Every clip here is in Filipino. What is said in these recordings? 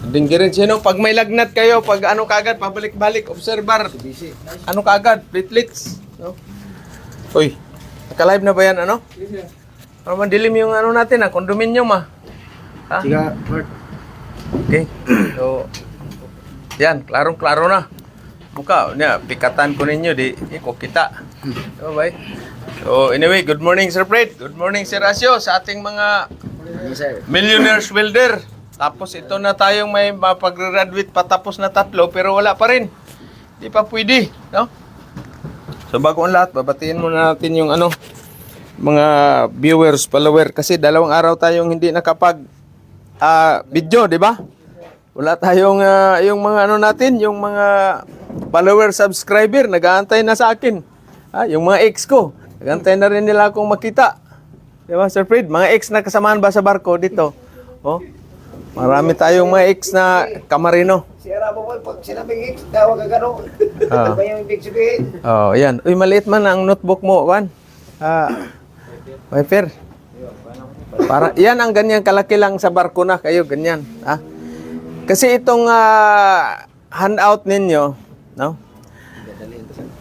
Dinggirin sino pag may lagnat kayo, pag ano kagad pabalik-balik observer. Ano kagad platelets, no? Uy, naka-live na ba yan ano? Para mandilim yung ano natin condominium Ha? Siga, Mark. Okay. So, yan, klarong-klaro na. Buka, niya, pikatan ko ninyo, di ko kita. So, bye. So, anyway, good morning, Sir Fred. Good morning, Sir Asio, sa ating mga millionaires welder. Tapos ito na tayong may mapag-graduate patapos na 3, pero wala pa rin. Di pa pwede, no? So, bago ang lahat, babatiin muna natin yung mga viewers, follower, kasi 2 araw tayong hindi nakapag video, di ba? Wala tayong yung mga natin, yung mga follower, subscriber, nag-aantay na sa akin. Yung mga ex ko, nag-aantay na rin nila akong makita. Di ba, Sir Fred? Mga ex na kasamaan ba sa barko dito? Oh, marami tayong mga ex na kamarino. Sira mo pag sinabing X, tawag ka gano'n. Ano ba yung ibig sabihin? Oh, yan. Uy, maliit man ang notebook mo, Juan. May fair. Para, yan ang ganyan kalaki lang sa barko na kayo, ganyan. Kasi itong handout ninyo, no?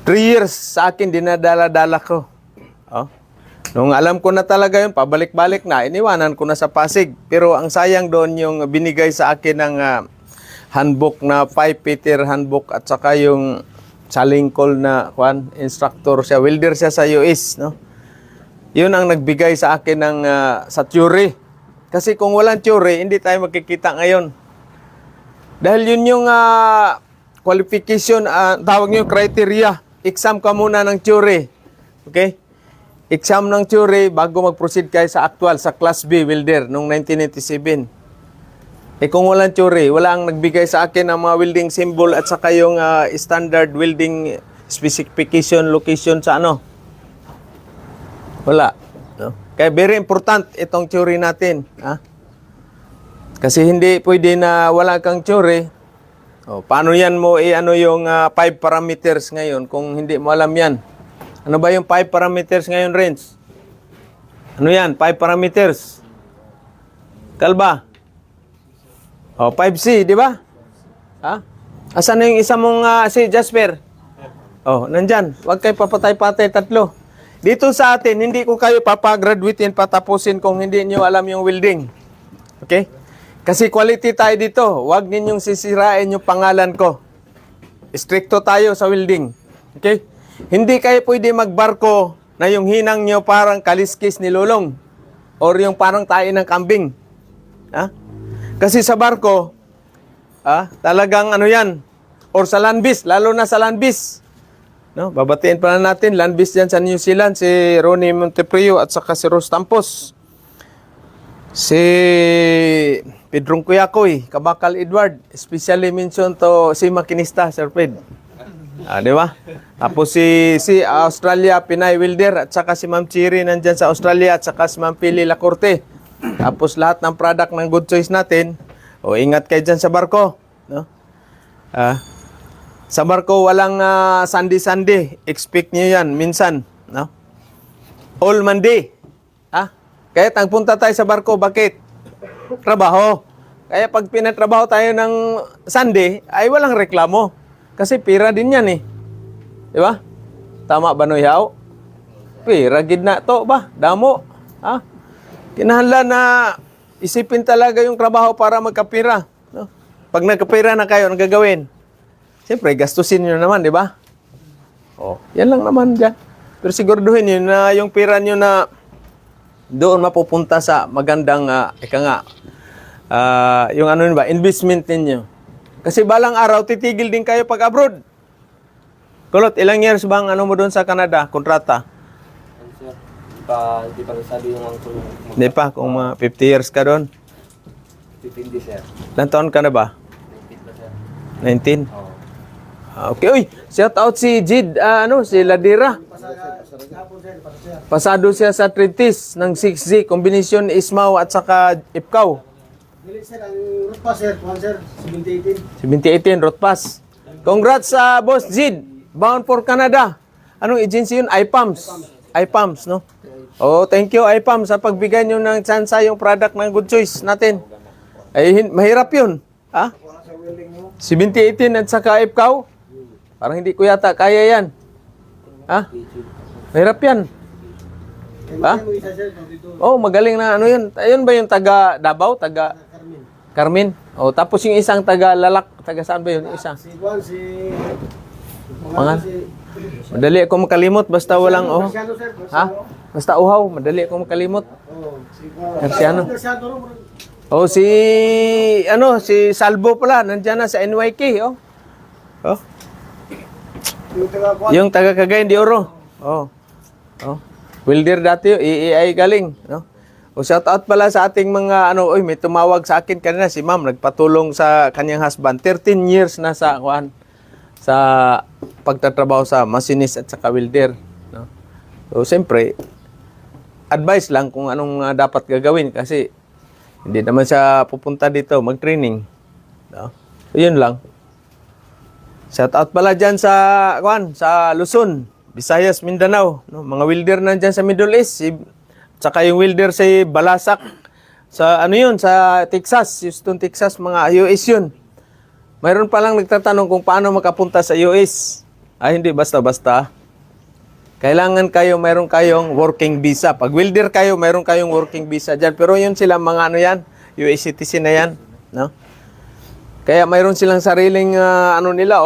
3 years sa akin dinadala-dala ko. Oh. Nung alam ko na talaga yun, pabalik-balik na, iniwanan ko na sa Pasig. Pero ang sayang doon yung binigay sa akin ng handbook na 5 Peter handbook at saka yung sa Lincoln na instructor siya, welder siya sa US, no? Yun ang nagbigay sa akin ng sa theory. Kasi kung walang theory, hindi tayo magkikita ngayon. Dahil yun yung qualification, tawag nyo criteria. Exam ka muna ng theory. Okay? Exam ng theory bago mag-proceed kayo sa actual, sa Class B welder noong 1997. Kung walang theory, wala ang nagbigay sa akin ng mga welding symbol at saka yung standard welding specification location sa wala. No? Kaya very important itong theory natin. Kasi hindi pwede na wala kang theory. Paano yan mo yung 5 parameters ngayon kung hindi mo alam yan? Ano ba yung 5 parameters ngayon, Renz? Ano yan? 5 parameters. Kalba? 5C, di ba? Asan na yung isa mong si Jasper? Nandyan. Huwag kayo papatay-patay 3. Dito sa atin, hindi ko kayo papagraduatein, patapusin kung hindi nyo alam yung welding. Okay? Kasi quality tayo dito. Huwag ninyong sisirain yung pangalan ko. Stricto tayo sa welding. Okay? Hindi kayo pwede magbarko na yung hinang nyo parang kaliskis ni Lulong. Or yung parang tayo ng kambing. Kasi sa barko, talagang yan. Or sa landbis, lalo na sa landbis. No, babatiin pa na natin, landbis dyan sa New Zealand, si Ronnie Monteprio at saka si Ros Tampos. Si Pedrong Kuyakoy, Kabakal Edward, especially mention to si Makinista, Sir Fred. Di ba? Tapos si Australia, Pinay Wilder, at saka si Ma'am Chiri nandyan sa Australia, at saka si Ma'am Pili Lacorte. Tapos lahat ng product ng Good Choice natin, ingat kayo dyan sa barko. No? Sa barko, walang Sunday. Expect nyo yan, minsan. No? All Monday. Kaya punta tayo sa barko, bakit? Trabaho. Kaya pag pinatrabaho tayo ng Sunday, ay walang reklamo. Kasi pira din yan Di ba? Tama ba no yaw? Pira gid na to ba? Damo. Kinahanglan na isipin talaga yung trabaho para magkapira. No? Pag nagkapira na kayo, ang gagawin? Siyempre, gastusin nyo naman, di ba? Yan lang naman dyan. Pero siguraduhin nyo na yung pira nyo na doon mapupunta sa magandang, yung investment ninyo. Kasi balang araw, titigil din kayo pag abroad. Kulot, ilang years bang mo doon sa Canada, kontrata? Hindi pa nasabi yung angkol. Hindi pa, kung 50 years ka doon. 15 sir. Ilang taon ka na ba? 19 pa sir. 19? Okay, uy, shout out si Jid, si Ladira. Pasado siya sa treatise ng 6Z, combination Ismaw at saka Ipkaw. Dili sir, ang root pass sir, 7018. 7018, road pass. Congrats sa boss Jid, bound for Canada. Anong agency yun? IPAMS, no? Thank you IPAMS sa pagbigay nyo ng tsansa yung product ng Good Choice natin. Ay, mahirap yun. Ha? Wala sa welding mo. 70-18 at saka ipkaw? Parang hindi ko yata kaya yan. Ha? Mahirap yan. Ha? Oh, magaling na ano yun. Ayun ba yung taga Davao? Taga Carmen. Oh, tapos yung isang taga Lalak. Taga saan ba yun? Yung isa. Pangal? Madali ako makalimot basta walang oh. Ha? Basta uhaw. Madali ako makalimot. Garciano. Oh, si si Salvo pala, nandiyan na sa NYK, oh. Oh. Yung taga Cagayan de Oro. Oh. Oh. Wilder dati, EAI galing, no? O shout out pala sa ating mga may tumawag sa akin kanina si Ma'am, nagpatulong sa kanyang husband. 13 years na sa pagtatrabaho sa machinist at saka welder, no? So siyempre, advice lang kung anong dapat gagawin kasi hindi naman siya pupunta dito mag-training. No? So, yun lang. Shout out pala dyan sa Luzon, Visayas, Mindanao. No? Mga welder nandyan sa Middle East. Tsaka yung welder sa Balasak. Sa sa Texas, Houston, Texas. Mga US yun. Mayroon palang nagtatanong kung paano makapunta sa US. Hindi basta-basta. Kailangan mayroon kayong working visa. Pag welder kayo, mayroon kayong working visa dyan. Pero yun sila mga US citizen na yan. No? Kaya mayroon silang sariling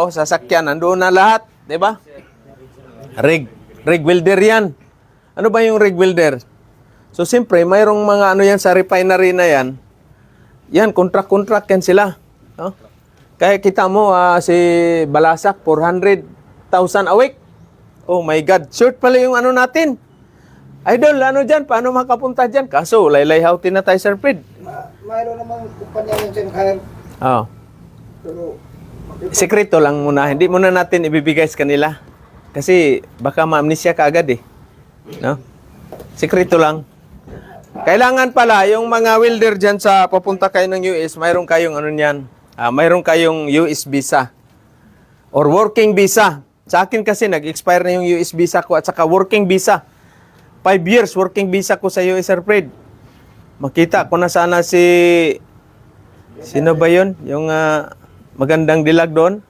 sasakyan. Nandoon na lahat. Diba? Rig welder yan. Ano ba yung rig welder? So, siyempre, mayroong mga sa refinery na yan. Yan, contract yan sila. No? Kaya kita mo, si Balasak, 400,000 a week. Oh my God. Short pala yung natin. Idol, dyan? Paano makapunta dyan? Kaso, laylay-houtin na tayo, Sir Fred. Mayroon namang kumpanya yan dyan, Kyle. Oo. Pero, Sekreto lang muna. Hindi muna natin ibibigay sa kanila. Kasi, baka ma-amnesia ka agad eh. No? Sekreto lang. Kailangan pala, yung mga welder dyan sa papunta kayo ng US, mayroon kayong mayroon kayong US visa. Or working visa. Sa akin kasi, nag-expire na yung US visa ko at saka working visa. 5 years working visa ko sa US, Sir Fred. Makita ko na sana sino ba yun? Yung magandang dilag doon?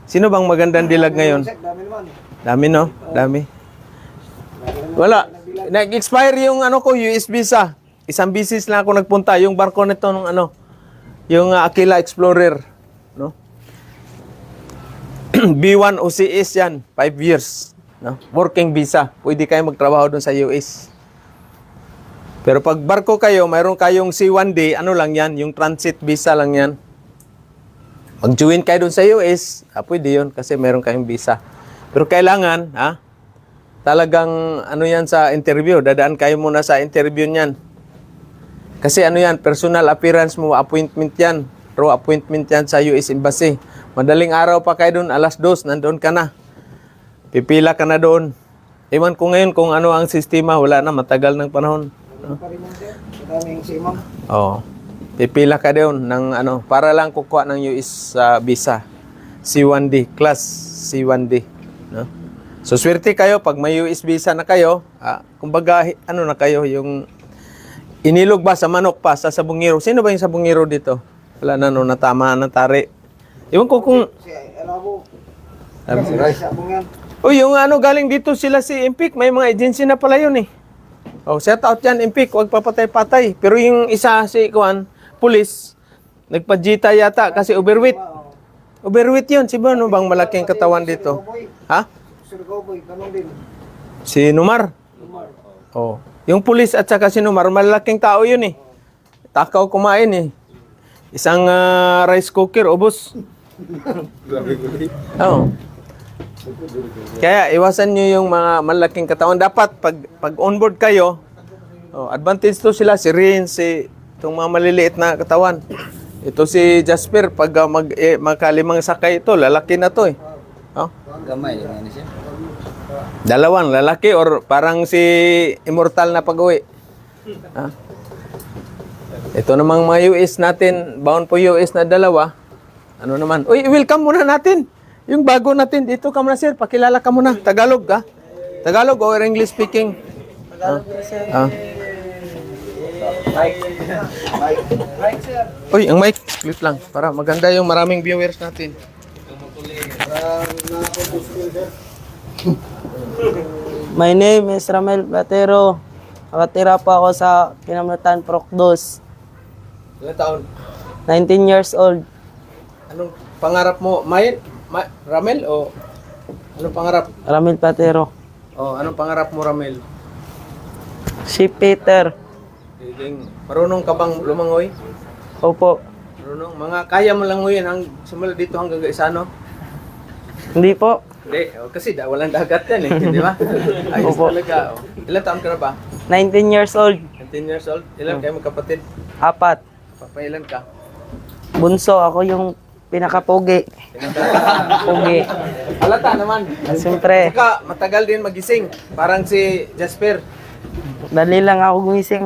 Sino bang magandang dilag ngayon? dami naman. Dami, no? Dami. Wala. Nag-expire yung US visa. Isang bisis lang ako nagpunta. Yung barko nito nung yung Aquila Explorer. No? B1 OCS yan. 5 years. No? Working visa. Pwede kayo magtrabaho doon sa US. Pero pag barko kayo, mayroon kayong C1D, lang yan? Yung transit visa lang yan. Mag-join kayo doon sa US, pwede yun kasi mayroon kayong visa. Pero kailangan, talagang yan sa interview. Dadaan kayo muna sa interview niyan. Kasi yan, personal appearance mo, appointment yan. Raw appointment yan sa US Embassy. Madaling araw pa kayo doon, 2:00, nandoon ka na. Pipila ka na doon. Iwan ko ngayon kung ano ang sistema, wala na, matagal ng panahon. Pa rin yan, sir. Madaming simam. Oo. Pipila ka doon ng para lang kukuha ng US visa. C1D, class C1D. No? So, swerte kayo pag may US visa na kayo, kumbaga, na kayo, yung inilog ba sa manok pa, sa sabungero. Sino ba yung sabungero dito? Wala na, natama ng tari. Iwan ko kung... Uy, yung galing dito sila si Impik, may mga agency na pala yun eh. Oh, shout out yan, Impik, huwag papatay-patay. Pero yung isa, si police, nagpajita yata kasi overweight. Overweight yun. Si ano bang malaking katawan dito? Ha? Si Numar. Oh. Yung police at saka si Numar, malaking tao yun eh. Takaw kumain eh. Isang rice cooker, ubos. Oh. Kaya iwasan nyo yung mga malaking katawan. Dapat pag onboard kayo, advantage to sila, si Rin, itong mga maliliit na katawan. Ito si Jasper, pag makalimang sakay ito, lalaki na to eh. Oh. Gamay, yan siya. Dalawang lalaki or parang si Immortal na pag-uwi. Ito namang mga US natin, bound po US na dalawa. Ano naman? Uy, welcome muna natin. Yung bago natin, dito ka muna sir, pakilala ka muna. Tagalog ka? Tagalog or English speaking? Tagalog sir. Right, sir. Uy, ang mic. Split lang. Para maganda yung maraming viewers natin. My name is Ramel Platero. Nakatira po ako sa Kinamutan Procdos. Ilang taon? 19 years old. Anong pangarap mo? Ramel o anong pangarap? Ramel Platero. Anong pangarap mo, Ramel? Si Peter. Marunong ka bang lumangoy? Opo. Marunong? Mga kaya mo langoyin simula dito hanggang sa ano? Hindi po. Hindi, kasi walang dagat yan di ba? Ayos Opo. talaga. Ilang taon ka na ba? 19 years old. 19 years old? Ilan kayo magkapatid? 4. Papailan ka? Bunso, ako yung pinakapogi. Pogi. Halata naman. Siyempre, Saka matagal din magising. Parang si Jasper. dali lang ako gumising.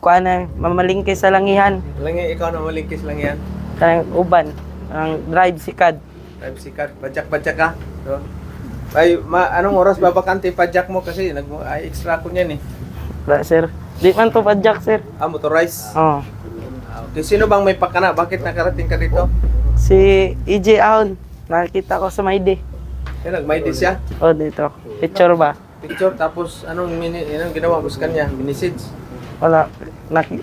Mamalingkay sa langihan. Langi, ikaw na malingkis lang yan. Kanang uban. Ang drive sikad. Time sikat. Badyak-badyak ka. So, anong oras babakante padyak mo kasi extra ko niyan eh. Wala, sir. Di man to padjak, sir. Motorize. Oh. Okay, sino bang may pakana? Bakit nakarating ka dito? Si EJ Ahon. Nakita ko sa Mayde. Nag-mighty siya. Oh, dito. Picture ba? Picture tapos anong ginawa mo sa kanya? Message. Wala.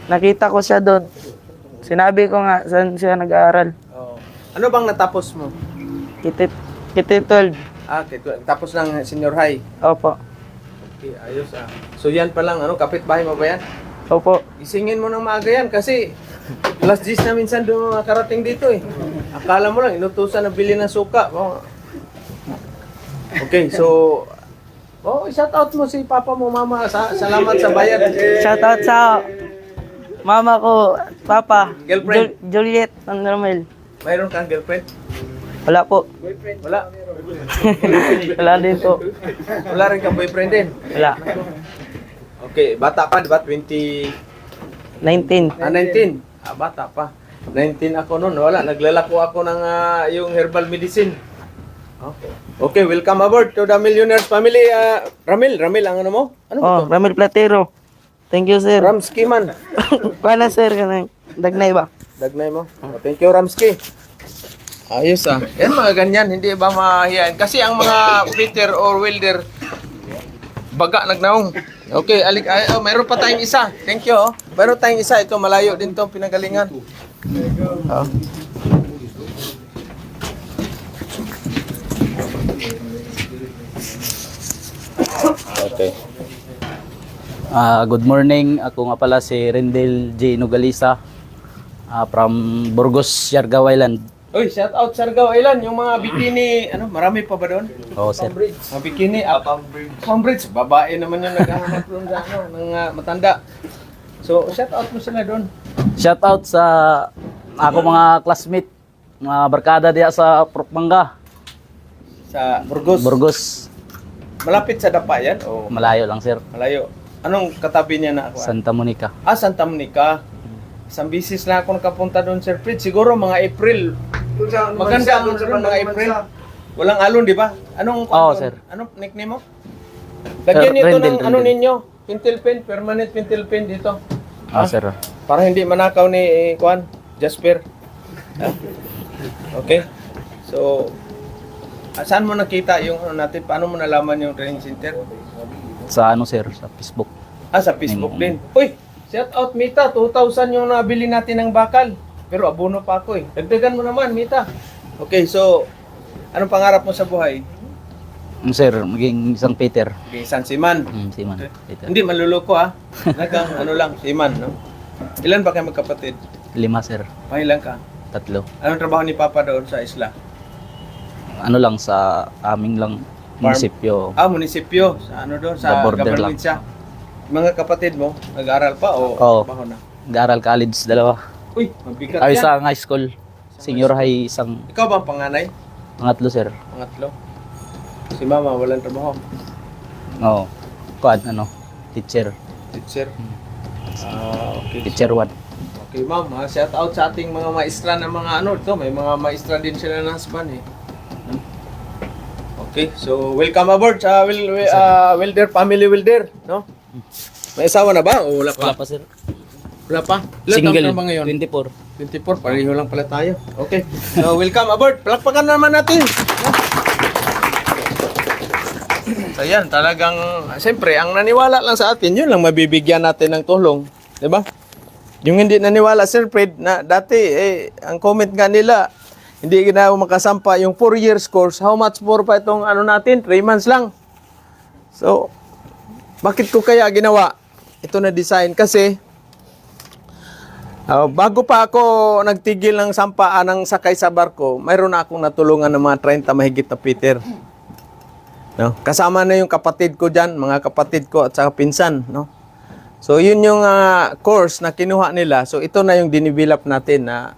Nakita ko siya doon. Sinabi ko nga saan siya nag-aaral. Ano bang natapos mo? Kitit 12. Tapos ng senior high. Opo. Okay, ayos So yan pa lang, kapitbahay mo ba yan? Opo. Isingin mo ng maaga yan kasi last 10 na minsan doon makarating dito eh. Akala mo lang, inutusan na bili ng suka. Okay, so shout out mo si papa mo, mama. Salamat sa bayad. Shoutout sa mama ko, papa. Girlfriend? Juliet ng Romel. Mayroon kang girlfriend? Wala po. Wala. Wala din po. Wala rin kang boyfriend din? Wala. Okay, bata pa, di ba? 19. 19. Bata pa. 19 ako noon. Wala, naglalako ako ng yung herbal medicine. Okay, welcome aboard to the Millionaires Family. Ramil ang ano mo? Ano Oh, ba ito? Ramel Platero. Thank you, sir. Ramski man. Paano, sir? Kanang dagnay ba? Dagnay mo. Thank you, Ramski. Ayos Yan mga ganyan, hindi ba mahihain? Kasi ang mga fitter or welder, baga nagnaong. Okay, mayroon pa tayong isa. Thank you. Mayroon tayong isa. Ito, malayo din to pinagalingan. Okay. Good morning. Ako nga pala si Rendel J. Nogalisa from Burgos, Siargao Island. Uy, shout out Siargao Island, yung mga bikini, marami pa ba doon? Oo, sir. Mga bikini, Palm Bridge. Babae naman yung naghahanap doon sa ng matanda. So, shout out mo sila doon. Shout out sa ako mga classmate, mga barkada diya sa Propanga, Sa Burgos. Burgos. Malapit sa Dapa yan? O Malayo lang, sir. malayo? Anong katabi niya na ako? Santa Monica. Santa Monica. Isang bisis na ako nakapunta doon, Sir Fred. Siguro mga April. Maganda ang mga April. Walang alon, di ba? Anong Sir. Anong nickname mo? Lagyan Sir, nito Rendel, ng ano Rendel. ninyo, pentel pen, permanent pentel pen dito. Sir. Para hindi manakaw ni Jasper. Okay. So, saan mo nakita yung natin? Paano mo nalaman yung training center? Sa sir, sa Facebook. Sa Facebook din. Uy, shout out Mita, 2,000 yung nabili natin ng bakal. Pero abono pa ako eh. Dagdagan mo naman, Mita. Okay, so, anong pangarap mo sa buhay? Sir, maging isang Peter. Okay, San Siman. Siman. Okay. Peter. Hindi, manluloko Nagang lang, Siman, no? Ilan ba kayo magkapatid? 5, sir. Pangilan ka? 3. Anong trabaho ni Papa doon sa isla? Ano lang sa aming lang munisipyo. Munisipyo. Sa doon? Sa Sa border government lang. siya. Mga kapatid mo, nag-aaral pa o Oo. trabaho na? Nag-aaral college, 2. Uy, mabigat Ay, yan. sa high school. Senior high, isang Ikaw ba ang panganay? 3, sir. Pangatlo? Si Mama, walang trabaho. Oo. Kuan, teacher. Teacher. Okay. Teacher 1. Okay, ma'am. Shout out sa ating mga maestra na mga may mga maestra din sila na husband eh. Okay, so welcome aboard sa Wilder Family Wilder, no? May asawa na ba o wala pa? Wala pa, sir. Wala pa? Ilan taon Single. ka ba ngayon? 24. 24, pareho lang pala tayo. Okay. So, welcome aboard. Palakpakan naman natin. So, yan, talagang, siyempre, ang naniwala lang sa atin, yun lang mabibigyan natin ng tulong. Diba? Yung hindi naniwala, Sir Fred, na dati, ang comment nga nila, hindi na makasampa yung 4 years course. How much more pa itong ano natin? 3 months lang. So, bakit ko kaya ginawa? Ito na design kasi, bago pa ako nagtigil ng sampaan ng sakay sa barko, mayroon na akong natulungan ng mga 30 mahigit na Peter. No? Kasama na yung kapatid ko dyan, mga kapatid ko at saka pinsan. No? So yun yung course na kinuha nila. So ito na yung dinivelop natin na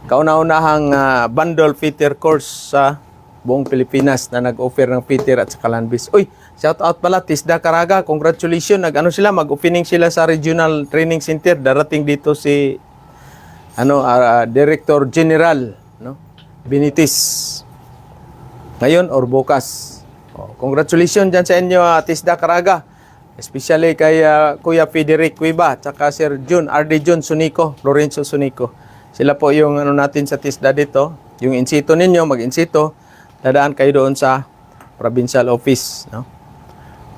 kauna-unahang bundle Peter course sa buong Pilipinas na nag-offer ng Peter at saka Landbis. Uy, shout out pala Tisda Caraga, congratulations. Sila, mag-opening sila sa Regional Training Center. Darating dito si Director General, no? Benitis. Ngayon or bukas. Congratulations dyan sa inyo, Tisda Caraga. Especially kay Kuya Federic Cuiba at saka Sir Jun, RD Jun Sunico, Lorenzo Sunico. Sila po yung natin sa Tisda dito. Yung insito ninyo, mag-insito. Dadaan kayo doon sa provincial office, no?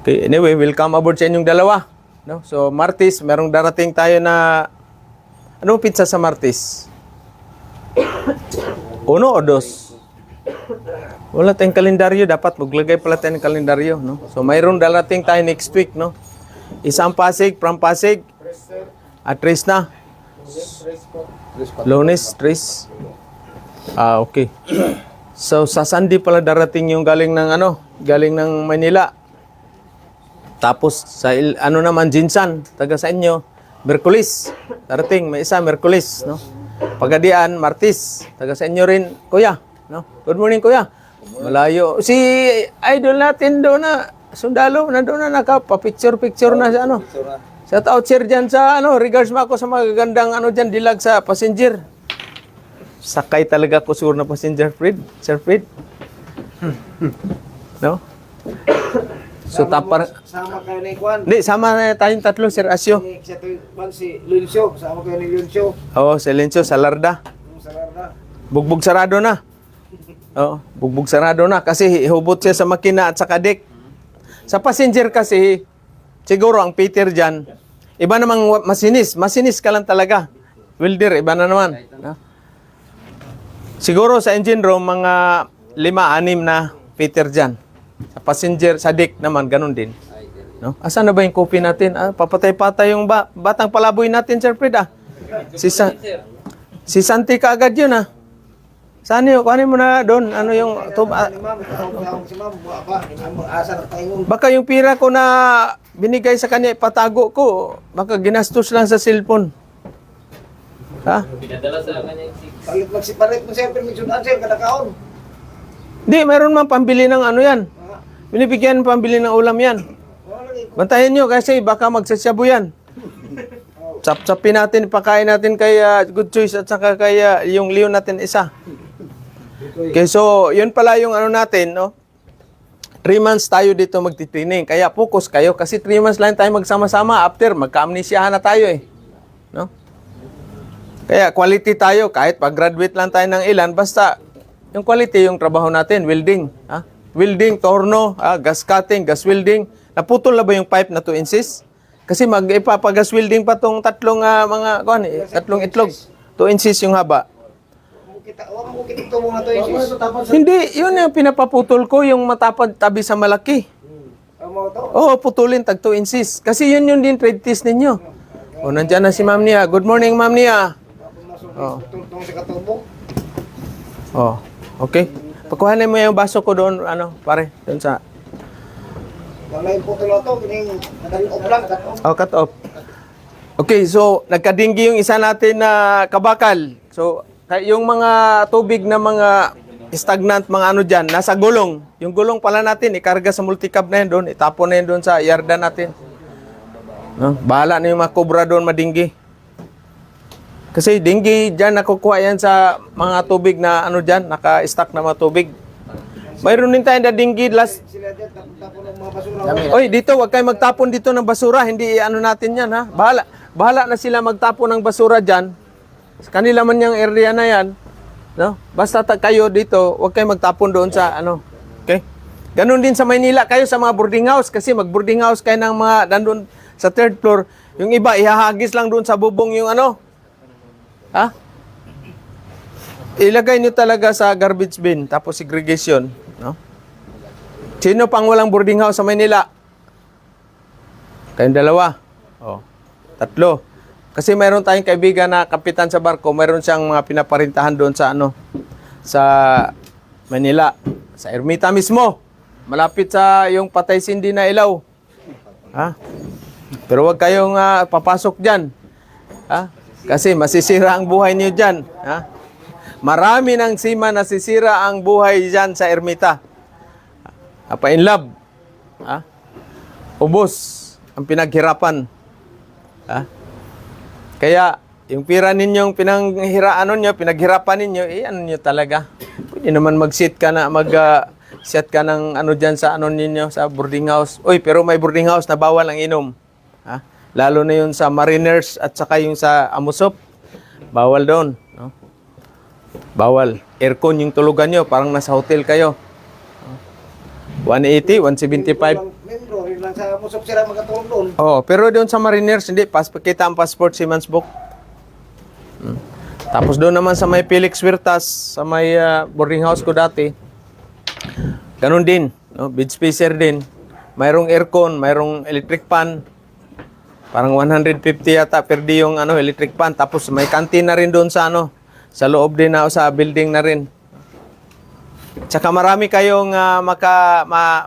Okay, anyway, welcome aboard sa inyong dalawa, no? So, Martes, merong darating tayo na anong pizza sa Martes? 1 o 2? Wala tayong kalendaryo, dapat maglagay pala tayo ng kalendaryo, no? So, mayroong darating tayo next week, no? Isang Pasig, from Pasig, at 3 na. Lunes, 3. Okay. So, sa Sunday pala darating yung galing ng Manila. Tapos, sa naman, Jinsan, taga sa inyo, Merkulis. Darating, may isa, Merkulis, no? Pagadian, Martis, taga sa inyo rin, Kuya, no? Good morning, Kuya. Malayo. Si idol natin doon na, sundalo, na doon na nakapa-picture na sa Shout out, sir, dyan sa, regards mo ako sa magagandang, dyan, dilag sa passenger. Sakay talaga ko sure na passenger, Sir Fred. No? So, Sama kayo ni Juan. Hindi, sama na tayong tatlo, Sir Asyo. Si Lucio. Sama kayo ni Lucio. Oo, si Lencio, sa Larda. Sa Larda. Bugbog sarado na. Oo, bugbog sarado na. Kasi hubot siya sa makina at sa kadek. Sa passenger kasi, siguro ang Peter dyan, iba namang masinis. Masinis ka lang talaga. Welder, iba na naman. No? Siguro sa engine room, mga 5-6 na Peter dyan. Sa passenger, sa deck naman, ganun din. No? Asan na ba yung copy natin? Papatay-patay yung batang palaboy natin, Sir Fred. Si Santi ka agad yun, Saan yun? Kuhanin mo na doon. Ano yung... Baka yung pira ko na binigay sa kanya, patago ko. Baka ginastos lang sa cellphone. Ha? Palit mo siya, permission answer, kada kaon. Hindi, mayroon man pambili ng yan. Binibigyan pambili ng ulam yan. Bantayan nyo kasi baka magsasyabo yan. Chap-chapin natin, pakain natin kay Good Choice at saka kay yung Leon natin isa. Okay, so yun pala yung natin, no? 3 months tayo dito magti-training. Kaya focus kayo kasi 3 months lang tayo magsama-sama. After, magka-amnesyahan na tayo no? Kaya quality tayo, kahit pag-graduate lang tayo ng ilan, basta yung quality yung trabaho natin, welding. Welding, torno, gas cutting, gas welding. Naputol na ba yung pipe na 2 inches? Kasi ipapagas welding pa tong tatlong tatlong itlog. 2 inches yung haba. Hindi, yun yung pinapaputol ko, yung matapad tabi sa malaki. Oo, putulin, tag 2 inches. Kasi yun din trade test ninyo. Nandyan na si Ma'am Nia. Good morning, Ma'am Nia. Okay. Pagkuhanin mo yung baso ko doon, pare, doon sa... cut off. Okay, so, nagkadinggi yung isa natin na kabakal. So, yung mga tubig na mga stagnant, mga dyan, nasa gulong. Yung gulong pala natin, ikarga sa multicab na yun doon, itapon na yun doon sa yarda natin. Bahala na yung mga cobra doon madinggi. Kasi dinggi dyan, nakukuha yan sa mga tubig na dyan, naka-stack na mga tubig. Mayroon din tayo na dinggi last... Oy, dito, wag kayo magtapon dito ng basura. Hindi natin yan, Bahala. bahala na sila magtapo ng basura dyan. Sa kanila man yung area na yan. No? Basta kayo dito, huwag kayo magtapon doon sa ano. Okay? Ganon din sa Maynila, kayo sa mga boarding house. Kasi mag-boarding house kayo ng mga nandun sa third floor. Yung iba, ihahagis lang doon sa bubong yung ano. Ha? Ilagay nyo talaga sa garbage bin, tapos segregation. No? Sino pang walang boarding house sa Maynila? Kayong dalawa. Oh. Tatlo. Kasi mayroon tayong kaibigan na kapitan sa barko, mayroon siyang mga pinaparintahan doon sa ano, sa Manila, sa Ermita mismo. Malapit sa yung patay sindi na ilaw. Ha? Pero wag kayong papasok diyan. Ha? Kasi masisira ang buhay niyo diyan, ha? Marami ng seaman nasisira ang buhay diyan sa Ermita. Apa in love. Ha? Ubos ang pinaghirapan. Ha? Kaya, yung pira ninyong pinaghirapan ninyo, ano nyo talaga. Pwede naman mag-sit ka na, set ka ng ano dyan sa ano ninyo, sa boarding house. Uy, pero may boarding house na bawal ang inom. Ha? Lalo na yun sa Mariners at saka yung sa Amusop. Bawal doon. No? Bawal. Aircon yung tulugan nyo, parang nasa hotel kayo. 180, 175. Membro, rin lang sa musok sila magkatulong doon. Oh, pero doon sa Mariners, hindi. Kita ang passport, Seaman's Book. Tapos doon naman sa may Felix Huertas, sa may boarding house ko dati, ganun din. No? Bed spacer din. Mayroong aircon, mayroong electric fan. Parang 150 yata per day yung ano, electric fan. Tapos may canteen na rin doon sa ano, sa loob din na, sa building na rin. Tsaka marami kayong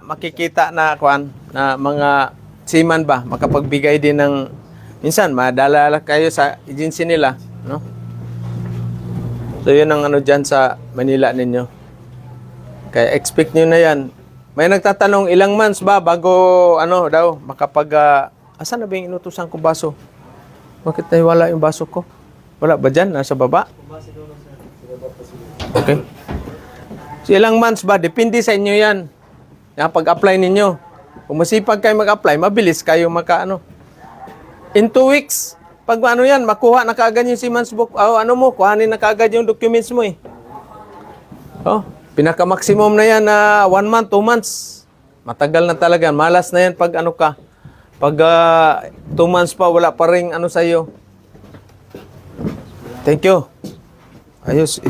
makikita na na mga seaman ba, makapagbigay din ng minsan madala kayo sa agency nila, no? So yun ang ano diyan sa Manila ninyo. Kaya expect niyo na yan. May nagtatanong ilang months ba bago ano daw asan na ba yung inutusan kong baso? Bakit wala yung baso ko? Wala ba dyan? Nasa baba? Okay. So, ilang months ba? Depende sa inyo yan. Pag-apply ninyo. Kung masipag kayo mag-apply, mabilis kayo In 2 weeks, pag ano yan, makuha na kaagad yung Seaman's Book. Kuhanin na kaagad yung documents mo eh. Oh, pinaka-maximum na yan na 1 month, 2 months. Matagal na talaga. Malas na yan pag ano ka. Pag 2 months pa, wala pa rin ano sa'yo. Thank you. Ayos.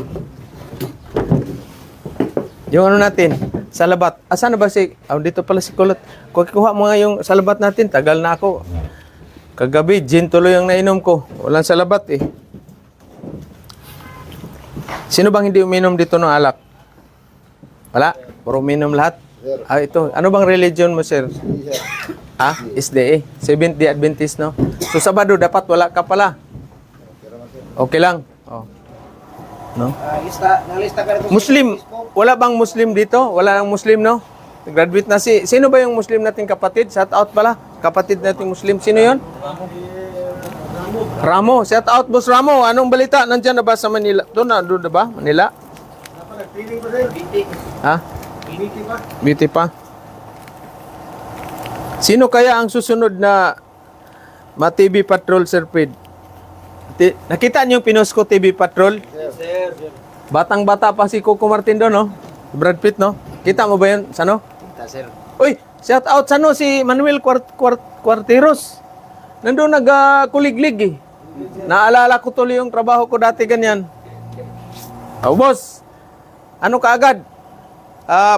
Yung ano natin, salabat. Asan na ba dito pala si Kulot. Kuha mo nga yung salabat natin. Tagal na ako. Kagabi, gin tuloy ang nainom ko. Walang salabat eh. Sino bang hindi uminom dito ng alak? Wala? Puro uminom lahat? Ito. Ano bang religion mo, sir? SDA. Seventh-day Adventist, no? So, Sabado, dapat wala ka pala. Okay lang. Oh. No? Nalista ka na to sa Muslim. Facebook. Wala bang Muslim dito? Wala nang Muslim, no? Graduate na sino ba yung Muslim nating kapatid? Shout out pala. Kapatid nating Muslim. Sino yon? Ramo. Shout out, Boss Ramo. Anong balita? Nandiyan na ba sa Manila? Doon na ba? Manila? Ha? Beauty pa. Sino kaya ang susunod na ma-TV Patrol, Sir Pid? Nakita niyo yung pinost ko TV Patrol? Sir. Batang-bata pa si Coco Martin doon, no? Brad Pitt, no? Kita mo ba yun? Sano? Sir. Uy, shout out sano si Manuel Cuarteros. Nandun nagkuliglig eh. Naalala ko tuloy yung trabaho ko dati ganyan. Boss, ano kaagad?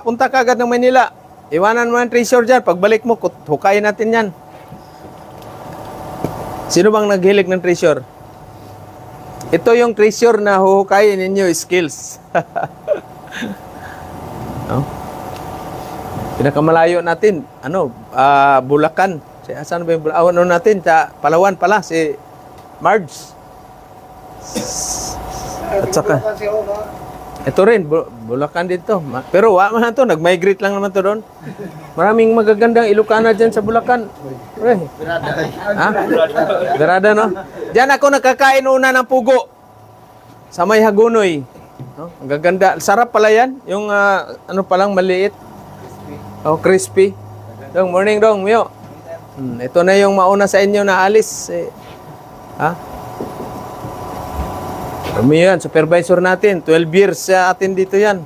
Punta kaagad ng Manila. Iwanan mo yung treasure dyan. Pagbalik mo, hukayin natin yan. Sino bang naghilig ng treasure? Ito yung treasure na huhukayin ninyo, skills. No? Pinakamalayo natin, Bulacan. Saan ba yung ano natin? Sa Palawan pala, si Marge. At saka, ito rin, Bulacan dito. Pero man to, nag-migrate lang naman to doon. Maraming magagandang Ilocana dyan sa Bulacan. Berada, no? Diyan ako nakakain una ng pugo. Sa may Hagunoy. No? Ang gaganda. Sarap pala yan. Yung palang maliit. Crispy. Dong, morning dong, Mio. Ito na yung mauna sa inyo na alis. Ha? Kami yan, supervisor natin. 12 years sa atin dito yan.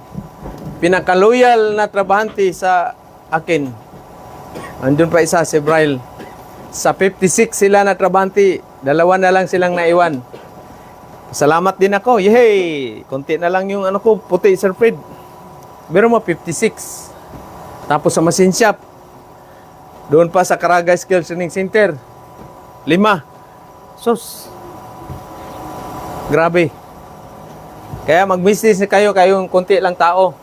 Pinaka-loyal na trabahante sa akin. Andun pa isa, si Braille. Sa 56 sila na trabahante. 2 na lang silang naiwan. Salamat din ako. Yehey! Konti na lang yung ano ko, puti, Sir Fred. Pero mo, 56. Tapos sa machine shop. Doon pa sa Caraga Skills Training Center. 5. Sus. Grabe. Kaya mag-business na kayo, kayong konti lang tao.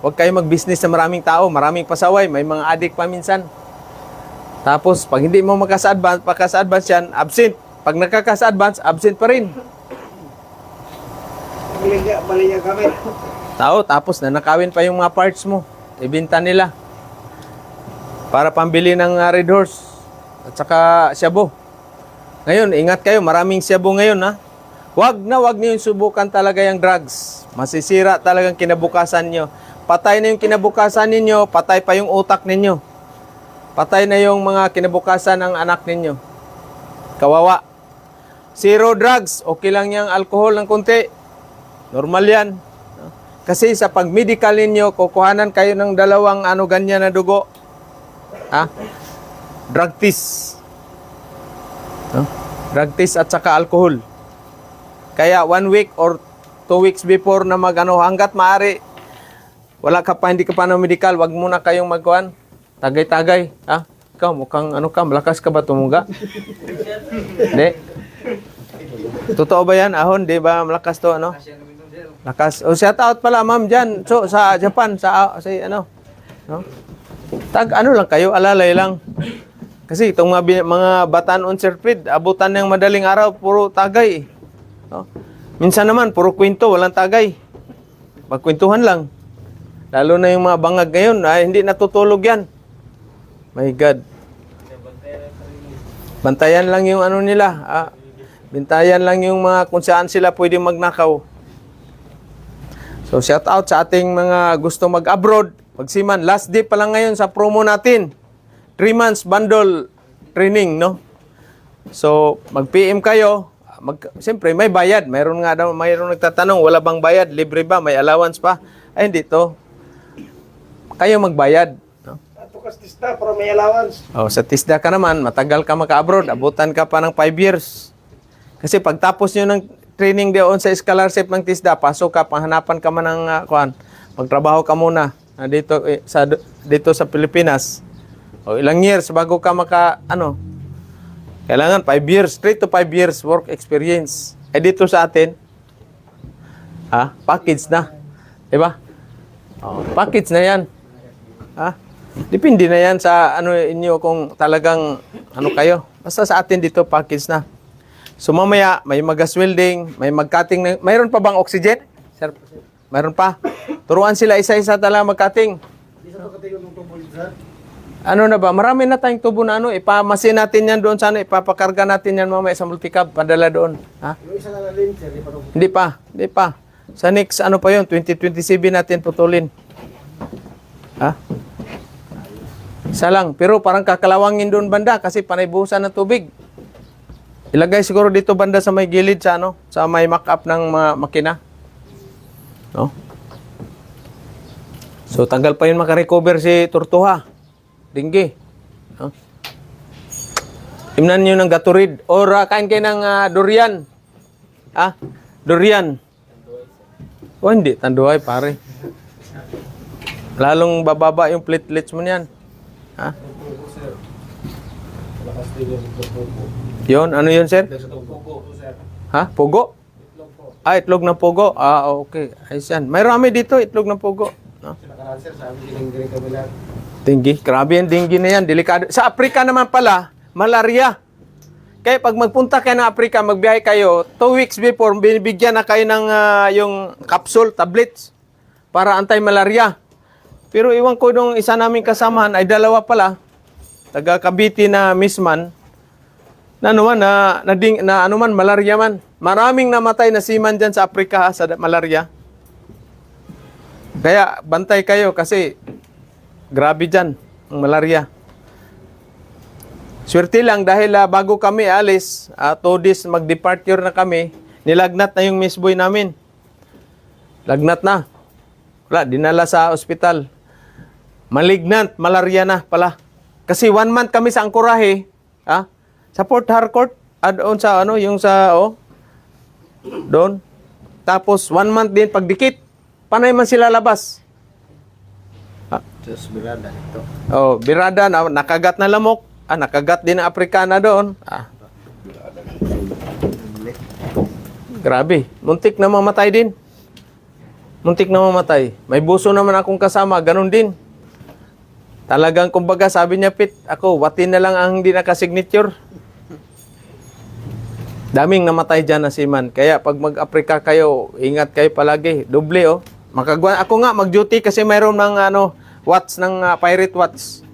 Huwag kayo mag-business na maraming tao, maraming pasaway, may mga adik pa minsan. Tapos, pag hindi mo makasa-advance, pagkasa-advance yan, absent. Pag nakakasa-advance, absent pa rin. Balinya kami. Tao, tapos nanakawin pa yung mga parts mo. Ibenta nila. Para pambili ng Red Horse. At saka Shabu. Ngayon, ingat kayo, maraming Shabu ngayon, ha? Wag niyo subukan talaga yung drugs. Masisira talagang kinabukasan nyo. Patay na yung kinabukasan ninyo, patay pa yung utak ninyo. Patay na yung mga kinabukasan ng anak ninyo. Kawawa. Zero drugs, okay lang yung alcohol ng konti. Normal yan. Kasi sa pag-medical ninyo, kukuhanan kayo ng 2 ganyan na dugo. Ha? Drug test. Drug test at saka alcohol. Kaya 1 week or 2 weeks before na hanggat maaari, hindi ka pa na medical, wag muna kayong magkuhan. Tagay-tagay. Ha? Ikaw, mukhang malakas ka ba tumuga? Hindi. Totoo ba yan, Ahon? Di ba malakas to, ano? Lakas. O, shout out pala, ma'am, dyan. So, sa Japan, no? Lang kayo, alalay lang. Kasi itong mga bataan on Sir Fred, abutan ng madaling araw, puro tagay. No? Minsan naman, puro kwento, walang tagay. Magkwentuhan lang. Lalo na yung mga bangag ngayon, hindi natutulog yan. My God. Bantayan lang yung nila. Bintayan lang yung mga kung saan sila pwedeng magnakaw. So, shout out sa ating mga gusto mag-abroad, magsiman. Last day pa lang ngayon sa promo natin. 3 months bundle training, no? So, mag-PM kayo. Siyempre, may bayad. Mayroon nagtatanong, wala bang bayad? Libre ba? May allowance pa? Ay, hindi to. Kayo magbayad. No? Tukas tista, pero may allowance. Sa TISDA ka naman, matagal ka maka-abroad. Abutan ka pa ng 5 years. Kasi pagtapos nyo ng training doon sa scholarship ng TISDA, pasok ka, panghanapan ka man ng magtrabaho ka muna dito sa Pilipinas. Ilang years bago ka kailangan 5 years, 3 to 5 years work experience. Dito sa atin, package na. Diba? Package na yan. Depende na yan sa inyo kung talagang kayo. Basta sa atin dito, package na. So mamaya, may mag-gas welding, may mag-cutting. Mayroon pa bang oxygen? Sir, mayroon pa. Turuan sila isa-isa talaga mag-cutting. Na ba? Marami na tayong tubo na ipamasin natin yan doon sana, ipapakarga natin yan mamaya sa multicab, padala doon. Yung isa na lane, sir, Hindi pa. Sa next, 2027 natin putulin. Isa lang. Pero parang kakalawangin doon banda kasi panaybuhusan ng tubig. Ilagay siguro dito banda sa may gilid sa may mock-up ng mga makina. No? So, tagal pa yun makarecover si Tortuha. Dinggi. No? Imnan nyo ng Gatorade. Or kain kayo ng durian. Durian. Hindi. Tanduay, pare. Lalong bababa yung platelets mo niyan. Yun, ano yun, sir? Pugo? Itlog ng pugo. Okay. Ayos yan. May rami dito, itlog ng pugo. No? Dengue. Grabe yan, dengue na yan. Delikado. Sa Afrika naman pala, malaria. Kaya pag magpunta kayo ng Afrika, magbiyahe kayo, 2 weeks before, binibigyan na kayo ng yung capsule, tablets, para anti-malaria. Pero iwan ko nung isa naming kasamahan, ay 2 pala, taga Cavite na misman, malaria man. Maraming namatay na seaman dyan sa Afrika sa malaria. Kaya bantay kayo kasi grabe dyan ang malaria. Swerte lang dahil bago kami alis, 2 days mag-departure na kami, nilagnat na yung Miss Boy namin. Lagnat na. Wala, dinala sa ospital. Malignant, malaria na pala. Kasi 1 month kami sa Ancoraje, sa Port Harcourt, doon sa yung sa, doon. Tapos 1 month din pagdikit. Panay man sila labas. Diyos, birada ito. Birada na, nakagat na lamok. Nakagat din ang Afrikana doon. Grabe, muntik na mamatay din. Muntik na mamatay. May buso naman akong kasama, ganun din. Talagang, kumbaga, sabi niya, Pit, ako, watin na lang ang hindi nakasignature. Daming namatay dyan na seaman. Kaya, pag mag-Afrika kayo, ingat kayo palagi. Doble, Ako nga, mag-duty kasi mayroon ng, watch ng pirate watch.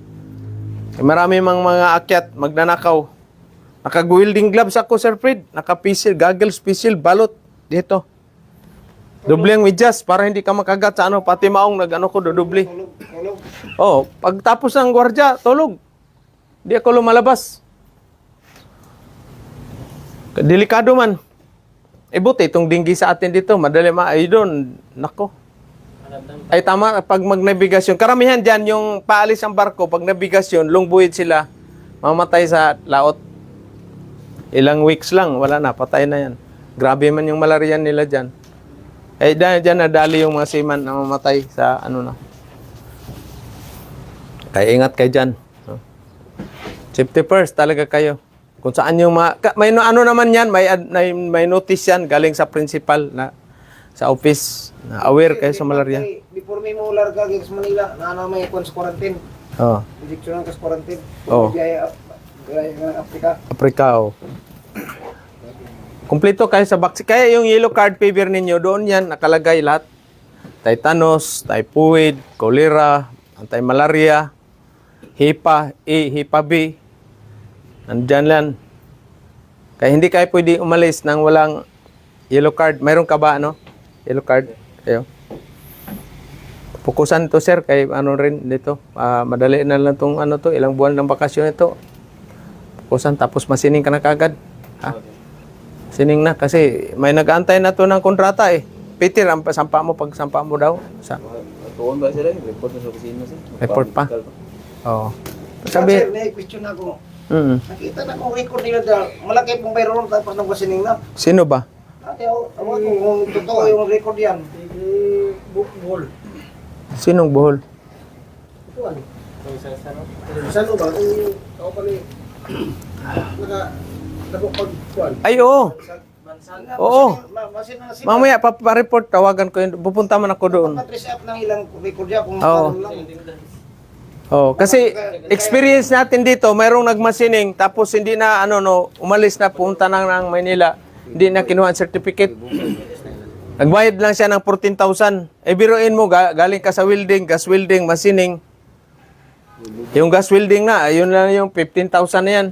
Marami mga akyat, magnanakaw. Naka-wielding gloves ako, Sir Fred. Naka-pisil, goggles, pisil, balot. Dito. Doble ang medyas para hindi ka makagat sa pati maong ko, dodoble. Tulog. Pagtapos ng gwardya, tulog. Di ako lumalabas. Delikado man. Buti, itong dinggi sa atin dito, madali ay doon. Nako. Ay tama, pag magnabigasyon, karamihan dyan yung paalis ang barko, pag nabigasyon, lungbuhid sila, mamatay sa laot. Ilang weeks lang, wala na, patay na yan. Grabe man yung malaria nila dyan. Dyan nadali yung mga seaman na mamatay sa na. Kaya ingat kayo dyan. Safety first talaga kayo. Kung saan yung may naman yan, may notice yan galing sa principal na sa office na aware kayo sa malaria. Before may mular ka sa Manila, may quarantine. Injection ng quarantine. Gaya ng Afrika, Kompleto kayo sa vaccine. Kaya yung yellow card fever ninyo, doon yan nakalagay lahat. Tetanus, typhoid, cholera, anti-malaria, HEPA A, HEPA B. Nandyan lang. Kaya hindi kayo pwede umalis nang walang yellow card. Mayroon ka ba, yellow card? Kayo. Pukusan to, sir, kay rin dito. Madali na lang itong ilang buwan ng bakasyon ito. Pukusan, tapos masining ka na kagad. Sining na, kasi may nag-aantay na to ng kontrata Peter, sampa mo daw. Tuon ba sila? Report na sa kusina sir. Report pa? Oo. Sabi, may question ako. Nakita na kong record nila dahil malaki pong bayron tapos nang basining na. Sino ba? Ate, awag ko kung totoo yung record yan. Buhol. Sinong buhol? Ito ano? Saan ba? Ako pala nakapagkuhan. Ay, oo. Oo. Mamaya, pa-report, tawagan ko yun. Pupunta man ako doon. Patrace up ng ilang record yan kung Oo. Kasi experience natin dito, mayroong nagmasining, tapos hindi na, umalis na, punta na ng Maynila. Hindi na kinuha ang certificate. Nagbayad lang siya ng 14,000. Biruin mo, galing ka sa welding, gas welding, masining. Yung gas welding na, yun lang yung 15,000 na yan.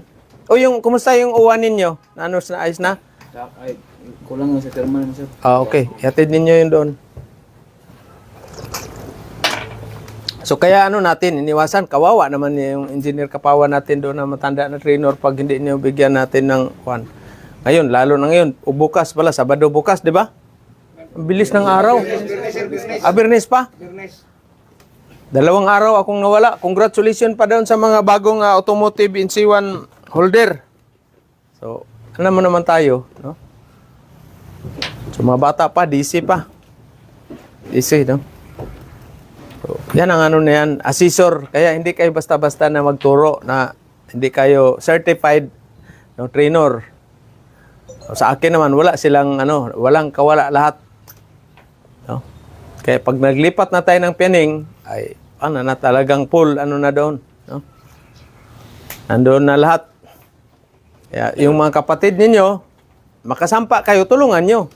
Kumusta yung uwan ninyo? Na ayos na? Ay, kulang nga sa thermal mo sir. Okay. Ihatid ninyo yun doon. So kaya natin, iniwasan, kawawa naman yung engineer kapawa natin doon na matanda na trainer pag hindi niyo bigyan natin ng kwan. Ngayon, lalo na ngayon, bukas pala, Sabado bukas, di ba? Ang bilis ng araw. Bernes pa? Bernes. 2 araw akong nawala. Congratulations pa doon sa mga bagong automotive NC1 holder. So, alam mo naman tayo, no? So, mga bata pa, DC pa. DC, no? So, yan ang na yan, assessor. Kaya hindi kayo basta-basta na magturo na hindi kayo certified trainer. So, sa akin naman, wala silang, walang kawala lahat. No? Kaya pag naglipat na tayo ng Pianing, ay, na talagang full, na doon. No? Nandoon na lahat. Kaya, yung mga kapatid ninyo, makasampa kayo, tulungan nyo.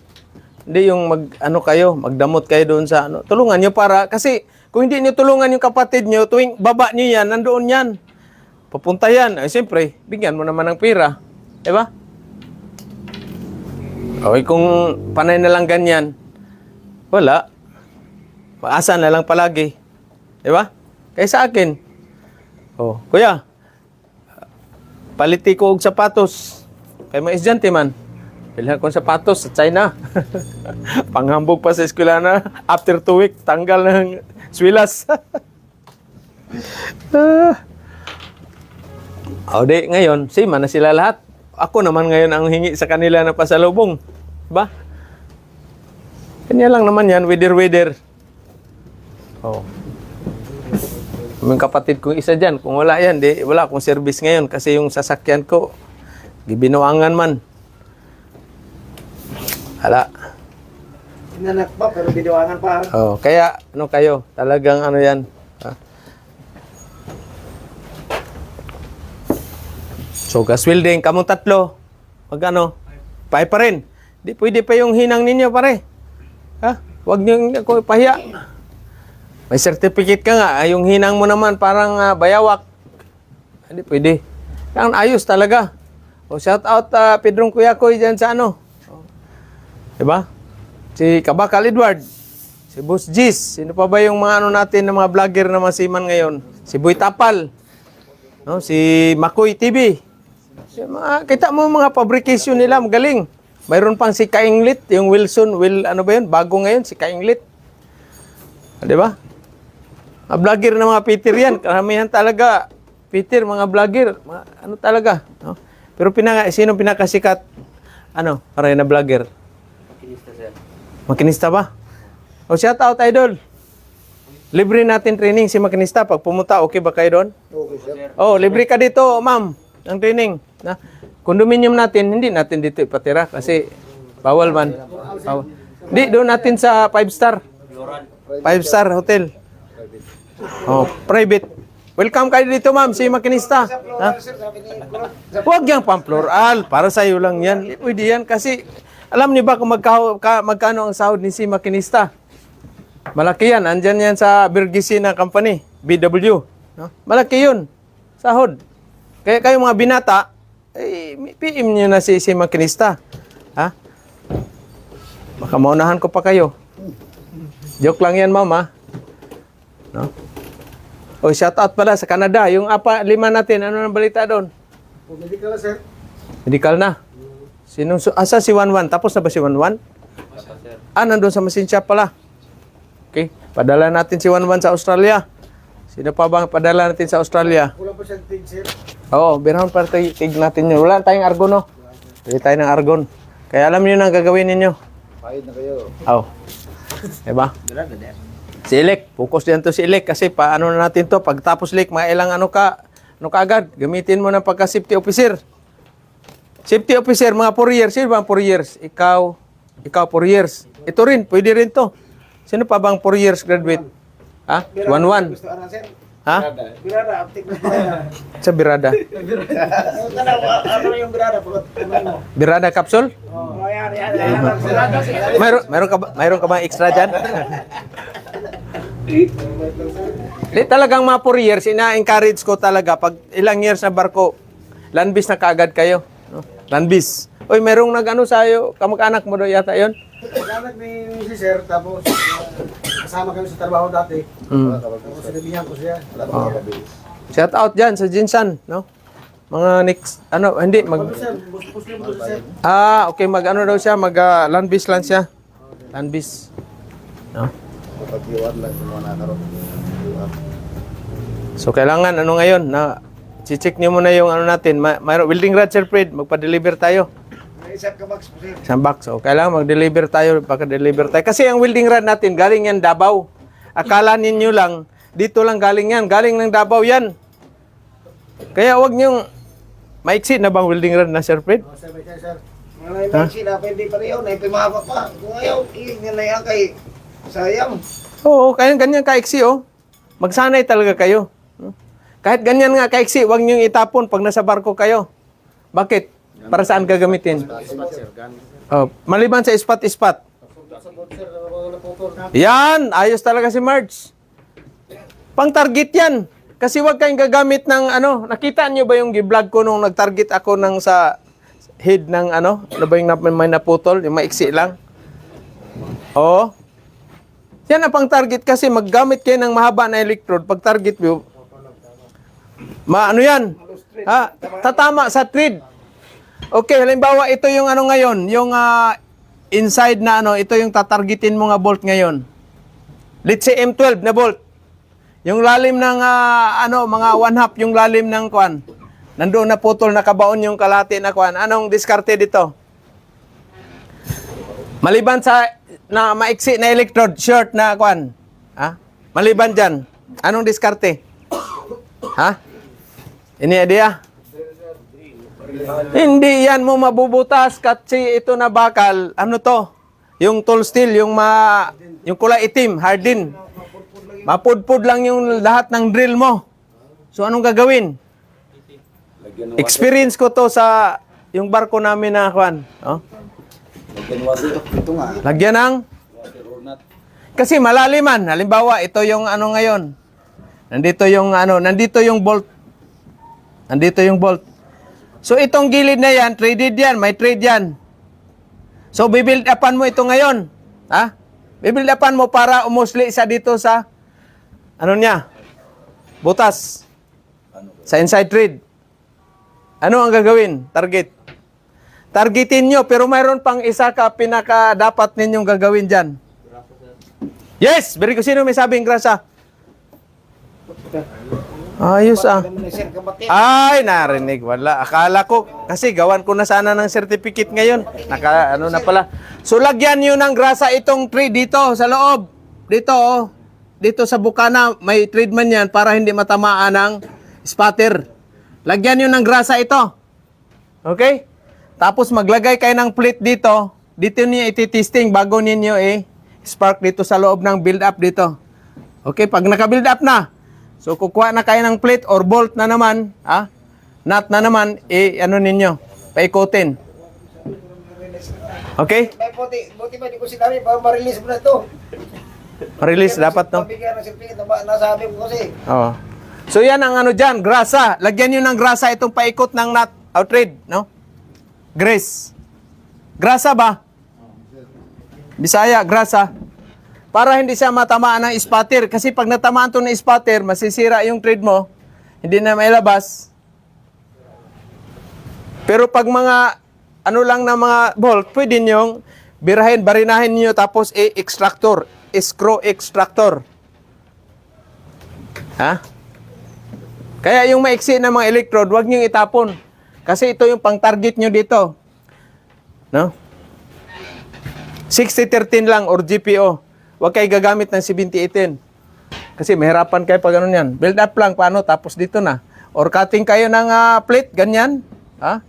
Hindi yung magdamot kayo doon sa, tulungan nyo para, kasi, kung hindi nyo tulungan yung kapatid nyo, tuwing baba nyo yan, nandoon yan. Papunta yan. Ay, siyempre, bigyan mo naman ng pira. Diba? Okay, kung panay na lang ganyan, wala. Maasa na lang palagi. Diba? Kaya sa akin, kuya, paliti ko og sapatos. Kay mga estudyante man. Bilhan ko ng sapatos sa China. Panghambog pa sa eskwela na. After 2 weeks, tanggal ng swilas. Di, ngayon, same na sila lahat. Ako naman ngayon ang hingi sa kanila na pasalubong. Ba? Kanya lang naman yan, weather. Oh. Yung kapatid kong isa dyan, kung wala yan, wala akong service ngayon kasi yung sasakyan ko, gibinuangan man. Hala. Inanak pa, pero binuangan pa. Oh, kaya, ano kayo, talagang ano yan. Ha? So, gas welding, kamong tatlo, magkano? Pay pa rin. Di pwede pa yung hinang ninyo, pare. Ha? Huwag niyo ako ipahiya. May certificate ka nga, yung hinang mo naman parang bayawak. Hindi pwede. Kaya ayos talaga. O shout out Pedrong Kuyakoy dyan sa ano. Diba? Si Kabakal Edward. Si Boss Gis. Sino pa ba yung mga ano natin na mga vlogger na masiman ngayon? Si Boy Tapal. No? Si Makoy TV. Kita mo mga fabrication nila, magaling. Mayroon pang si Kainglit, yung Wilson, ano ba yun? Bago ngayon, si Kainglit. Di ba? Mga vlogger na mga Peter yan. Karamihan talaga, Peter, mga vlogger. Ano talaga. No? Pero sino pinakasikat? Ano, para na vlogger? Makinista, sir. Makinista ba? O shout out, idol. Libre natin training si makinista. Pag pumunta, okay ba kayo doon? Okay, sir. Oh, libre ka dito, ma'am, ng training. Na, condominium natin, hindi natin dito ipatira kasi bawal man. Bawal. Di, doon natin sa 5-star. 5-star hotel. Oh, private. Welcome kayo dito, ma'am, si makinista. Ha? Huwag yang pamploral. Para sa iyo lang yan. Hindi pwede yan kasi alam niyo ba kung magkano ang sahod ni si makinista? Malaki yan. Andyan yan sa Bergisina Company, BW. No? Malaki yun. Sahod. Kaya kayo mga binata, PM nyo na si makinista. Ha? Baka maunahan ko pa kayo. Joke lang yan, mama. No? O, shout out pala sa Canada. Yung 5 natin, ano nang balita doon? Medical na, sir. Medical na. Asa si 11? Tapos na ba si 11? Nandun sa machine shop pala. Okay. Padala natin si 11 sa Australia. Sino pa bang padala natin sa Australia? Wala pa siyang tig, sir. Oo, birahon para tig natin yun. Wala tayong argon, no? Pili tayo ng argon. Kaya alam niyo na ang gagawin ninyo. Pahid na kayo. Oo. Diba? Si Elec, focus diyan to si Elec kasi paano na natin to pagtapos Elec, mga ilang ano ka agad, gamitin mo ng pagka safety officer. Safety officer, mga 4 years, sino ba ang 4 years? Ikaw 4 years. Ito rin, pwede rin to. Sino pa bang 4 years graduate? Ha? 1-1. Gusto ka na, sir? Ha? Birada, aptik na birada. Sa birada. Ano yung birada? Pulot, ano mo? Birada capsule? Oh, yan. Birada, sir. Mayroon ka bang extra dyan? Di talagang mga 4 years, ina-encourage ko talaga pag ilang years na barko, landbis na kaagad kayo. No? Landbis. Uy, merong nag-ano sa'yo, kamag-anak mo doon yata yon. Anak ni si sir, tapos kasama kami sa trabaho dati. Tapos sinabihan ko siya. Shout out dyan sa Jinsan, no? Mga next, hindi, Sir, bus mo to, sir. okay, mag-ano daw siya, landbis lang siya. Landbis. No? So, kailangan, ngayon, na, check niyo muna yung natin, mayroon, welding rod, Sir Fred, magpa-deliver tayo. Isang kabox po, sir. Isang box. So, kailangan mag-deliver tayo, pagka-deliver tayo. Kasi ang welding rod natin, galing yan Davao. Akala ninyo lang, dito lang galing yan. Galing ng Davao yan. Kaya wag niyong, maiksi na bang welding rod na, Sir Fred? Sir, sir. Mga may sila, pwede pa rin yun. Ay, pimahaba pa. Kung ayaw, iingin na yan kay sayang. Oo, kaya ganyan kaiksi, oh. Magsanay talaga kayo. Kahit ganyan nga kaiksi, wag niyong itapon pag nasa barko kayo. Bakit? Para saan gagamitin? Oh, maliban sa ispat-ispat. Yan! Ayos talaga si Marge. Pang-target yan. Kasi wag kayong gagamit ng nakita niyo ba yung gi-vlog ko nung nag-target ako ng sa head ng ano ba yung may naputol, yung maiksi lang? Oo. Yan ang pang-target kasi maggamit kayo ng mahaba na electrode. Pag target view, yan? Ha? Tatama sa thread. Okay, halimbawa ito yung ano ngayon, yung inside na ano, ito yung tatargetin mo nga bolt ngayon. Let's say M12 na bolt. Yung lalim ng mga 1/2 yung lalim ng kwan. Nandoon na putol, nakabaon yung kalahati na kwan. Anong diskarte dito? Maliban sa na maiksi na electrode, short na kwan. Ha? Maliban dyan, anong diskarte? Ha? Ini idea? Hindi yan mo mabubutas kasi ito na bakal. Ano to? Yung tool steel, yung kulay itim, harden. Mapudpud lang yung lahat ng drill mo. So anong gagawin? Experience ko to sa yung barko namin na kwan. Oh? Ito nga. Lagyan ng kasi malaliman. Halimbawa, ito yung ano ngayon. Nandito yung bolt. Nandito yung bolt. So itong gilid na yan, threaded yan, may thread yan. So bibuild upan mo ito ngayon. Ha? Bibuild upan mo para umusli isa dito sa ano niya? Butas. Sa inside thread. Ano ang gagawin? Target. Targetin nyo, pero mayroon pang isa ka pinaka dapat ninyong gagawin dyan. Yes! Very good. Sino may sabing grasa? Ayos Ay, narinig. Wala. Akala ko, kasi gawan ko na sana ng certificate ngayon. Ano na pala. So, lagyan nyo ng grasa itong tree dito sa loob. Dito, oh. Dito sa bukana, may treatment yan para hindi matamaan ng spatter. Lagyan nyo ng grasa ito. Okay? Tapos maglagay kayo ng plate dito. Dito niyo iti-testing bago ninyo spark dito sa loob ng build-up dito. Okay? Pag naka-build up na, so kukuha na kayo ng plate or bolt na naman, nut na naman, ano ninyo, paikutin. Okay? Buti ba di ko sinabi para ma-release mo na ito. Release dapat no? Pabigyan ng certificate na nasabi ko kasi. Oo. So yan ang ano dyan, grasa. Lagyan nyo ng grasa itong paikot ng nut outride, no? Grease. Grasa ba? Bisaya, grasa. Para hindi siya matamaan ng spatter. Kasi pag natamaan to ng spatter, masisira yung thread mo. Hindi na mailabas. Pero pag mga ano lang na mga bolt, pwede nyong barinahin nyo tapos extractor. Screw extractor. Ha? Kaya yung maiksi na mga electrode, huwag nyo itapon. Kasi ito yung pang-target nyo dito. No? 6013 lang or GPO. Huwag kayo gagamit ng 7018. Kasi mahirapan kayo pag ganun yan. Build up lang, paano? Tapos dito na. Or cutting kayo ng plate, ganyan. Ha?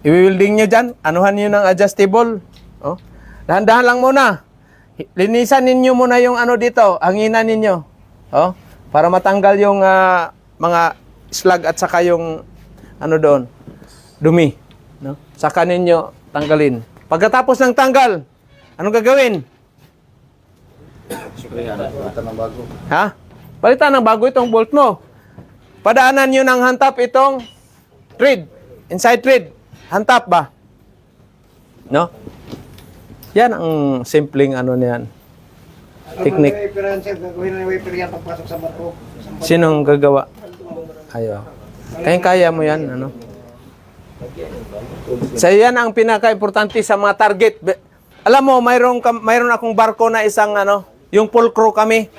I-welding nyo dyan. Anuhan nyo ng adjustable. Oh. Dahan-dahan lang muna. Linisan ninyo muna yung ano dito. Hanginan ninyo. Oh. Para matanggal yung mga slag at saka yung ano doon. Dumi. No? Saka ninyo tanggalin. Pagkatapos ng tanggal, anong gagawin? Palitan ng bago. Ha? Palitan ng bago itong bolt mo. Padaanan nyo ng hantap itong thread. Inside thread. Hantap ba? No? Yan ang simpleng ano niyan. Technique. Gagawin na yung wiper yan pagpasok sa barko. Sinong gagawa? Ayo. Kaya mo yan, ano? So yan ang pinaka-importante sa mga target. Alam mo, mayroon akong barko na isang ano, yung full crew kami.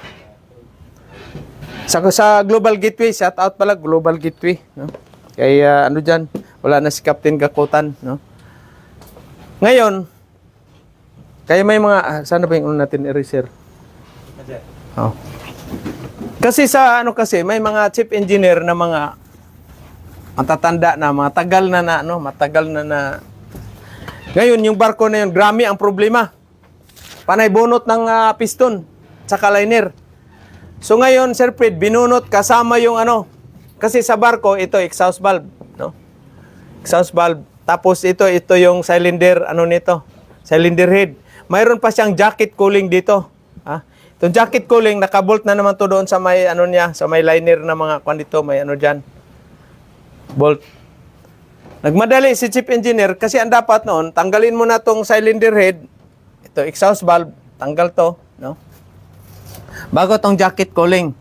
Sa Global Gateway, shout out pala Global Gateway, no? Kaya ano diyan, wala na si Captain Gakutan, no? Ngayon, kaya may mga sana ba yung natin i-reserve? Oh. Kasi sa ano kasi may mga chief engineer na mga matatanda na, matagal na. Ngayon yung barko na yun, grami ang problema. Panay bunot ng piston sa liner. So ngayon, Sir Fred, binunot kasama yung ano, kasi sa barko ito exhaust valve, no? Exhaust valve. Tapos ito yung cylinder ano nito, cylinder head. Mayroon pa siyang jacket cooling dito. Ha? Itong jacket cooling, nakabolt na naman to doon sa may ano niya, sa may liner na mga kwan dito, may ano diyan. Bolt. Nagmadali si chief engineer kasi ang dapat noon, tanggalin mo na tong cylinder head. Ito exhaust valve, tanggal to, no? Bago tong jacket cooling.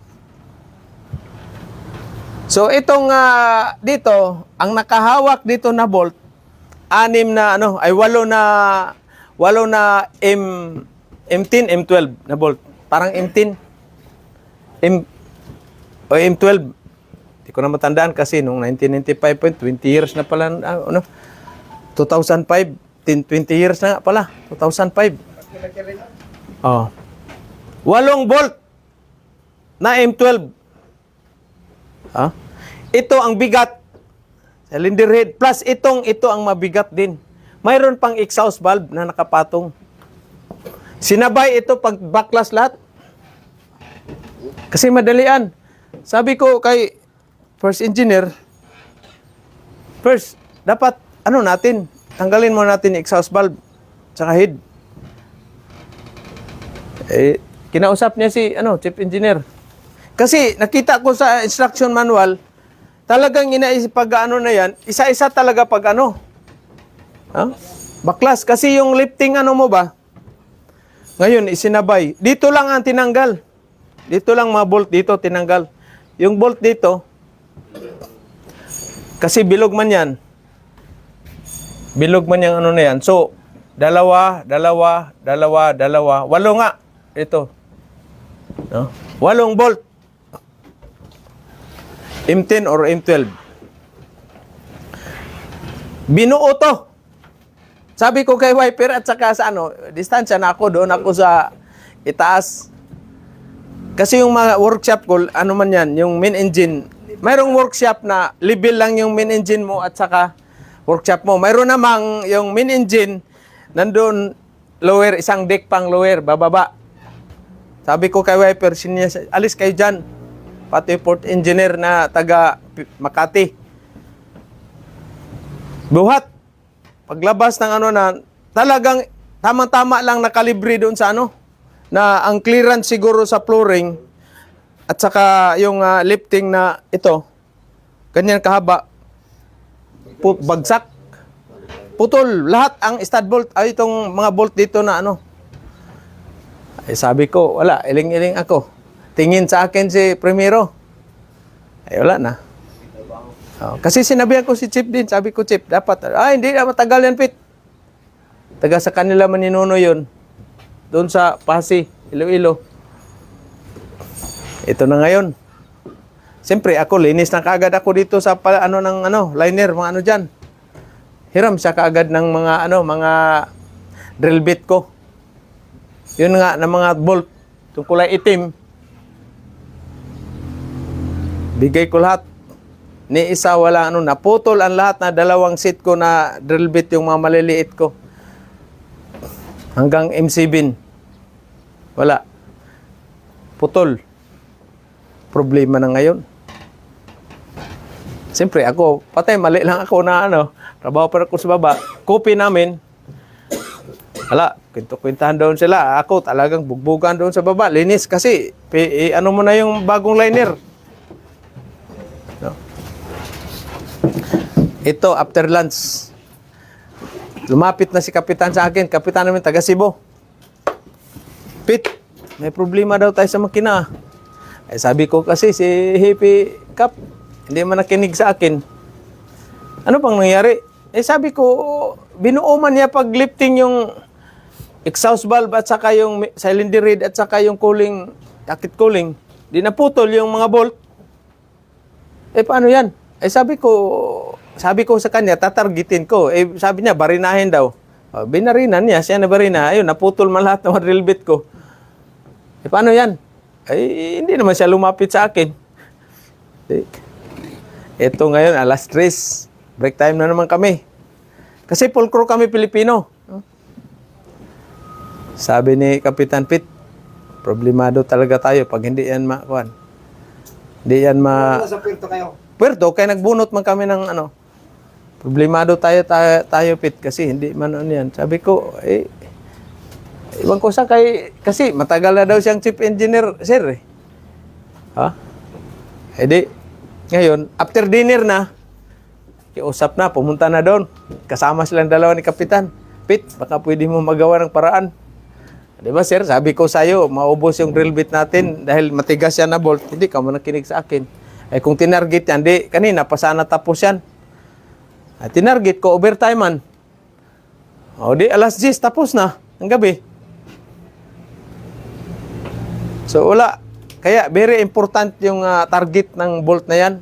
So So itong dito, ang nakahawak dito na bolt, 6 na ano, ay 8 na M10, M12 na bolt. Parang M10. O M12. Hindi ko na matandaan kasi nung 1995, 20 years na pala, 2005, 20 years na nga pala, 2005. Oh. 8 bolt na M12. Ito ang bigat. Cylinder head. Plus ito ang mabigat din. Mayroon pang exhaust valve na nakapatong. Sinabay ito pag baklas lahat. Kasi madalian. Sabi ko kay first engineer, first, dapat, tanggalin mo natin yung exhaust valve tsaka head. Kinausap niya si, chief engineer. Kasi nakita ko sa instruction manual, talagang inaisip pag na yan, isa-isa talaga pag baklas. Kasi yung lifting mo ba, ngayon isinabay. Dito lang ang tinanggal. Dito lang mga bolt dito tinanggal. Yung bolt dito, kasi bilog man yan. Bilog man yung na yan. So, 2, 2, 2, 8 nga. Ito. 8 bolt. M10 or M12. Binuo to. Sabi ko kay wiper at saka sa distansya na ako, doon ako sa itaas. Kasi yung mga workshop ko, man yan, yung main engine, mayroong workshop na level lang yung main engine mo at saka workshop mo. Mayroon namang yung main engine, nandun lower, isang deck pang lower, bababa. Sabi ko kay wiper, alis kayo dyan. Pati port engineer na taga Makati. Buhat. Paglabas ng na talagang tamang-tama lang nakalibre doon sa na ang clearance siguro sa flooring at saka yung lifting na ito, ganyan kahaba, bagsak, putol, lahat ang stud bolt, ay itong mga bolt dito na Ay sabi ko, wala, iling-iling ako. Tingin sa akin si Primero. Ay wala na. Kasi sinabihan ko si Chip din, sabi ko, Chip, dapat, hindi na matagal yan, Pit. Taga sa kanila maninuno yun. Doon sa Pasig, Iloilo. Ito na ngayon. Siyempre, ako, linis na kaagad ako dito sa liner, mga dyan. Hiram siya kaagad ng mga drill bit ko. Yun nga, ng mga bolt, itong kulay itim. Bigay ko lahat. Ni isa wala naputol ang lahat na 2 set ko na drill bit yung mga maliliit ko. Hanggang M7. Wala. Putol. Problema na ngayon. Siyempre ako, patay mali lang ako na trabaho pa ako sa baba. Copy namin. Wala, kwento-kwentahan doon sila. Ako talagang bugbugan doon sa baba. Linis kasi, mo na yung bagong liner. Ito, after lunch, lumapit na si Kapitan sa akin. Kapitan namin, taga Cebu. Pit, may problema daw tayo sa makina. Ay sabi ko kasi si Happy Cap, hindi man nakinig sa akin. Ano pang nangyari? Sabi ko, binuo man niya pag lifting yung exhaust valve at saka yung cylinder head at saka yung cooling, jacket cooling. Di naputol yung mga bolt. Paano yan? Sabi ko sa kanya, tatargetin ko. Sabi niya, barinahin daw. Binarinan niya, siya na barina. Ayun, naputol man lahat ng drill bit ko. Paano yan? Hindi naman siya lumapit sa akin. Ito ngayon, alas 3. Break time na naman kami. Kasi full crew kami Pilipino. Sabi ni Kapitan Pit, problemado talaga tayo pag hindi yan Hindi yan Sa Puerto kayo? Puerto, kaya nagbunot man kami ng problemado tayo Pit, kasi hindi man yan. Sabi ko, iwan ko kasi matagal na daw siyang chief engineer, sir. Ngayon, after dinner na, kiusap na, pumunta na doon. Kasama silang 2 ni Kapitan. Pit, baka pwede mo magawa ng paraan. Di ba, sir? Sabi ko sa'yo, maubos yung drill bit natin dahil matigas yan na bolt. Hindi ka mo nakinig sa akin. Eh kung tinarget yan, di kanina pa sana tapos yan. At tinarget ko, overtime man. O di, alas 10 tapos na, ang gabi. So wala. Kaya very important yung target ng bolt na yan.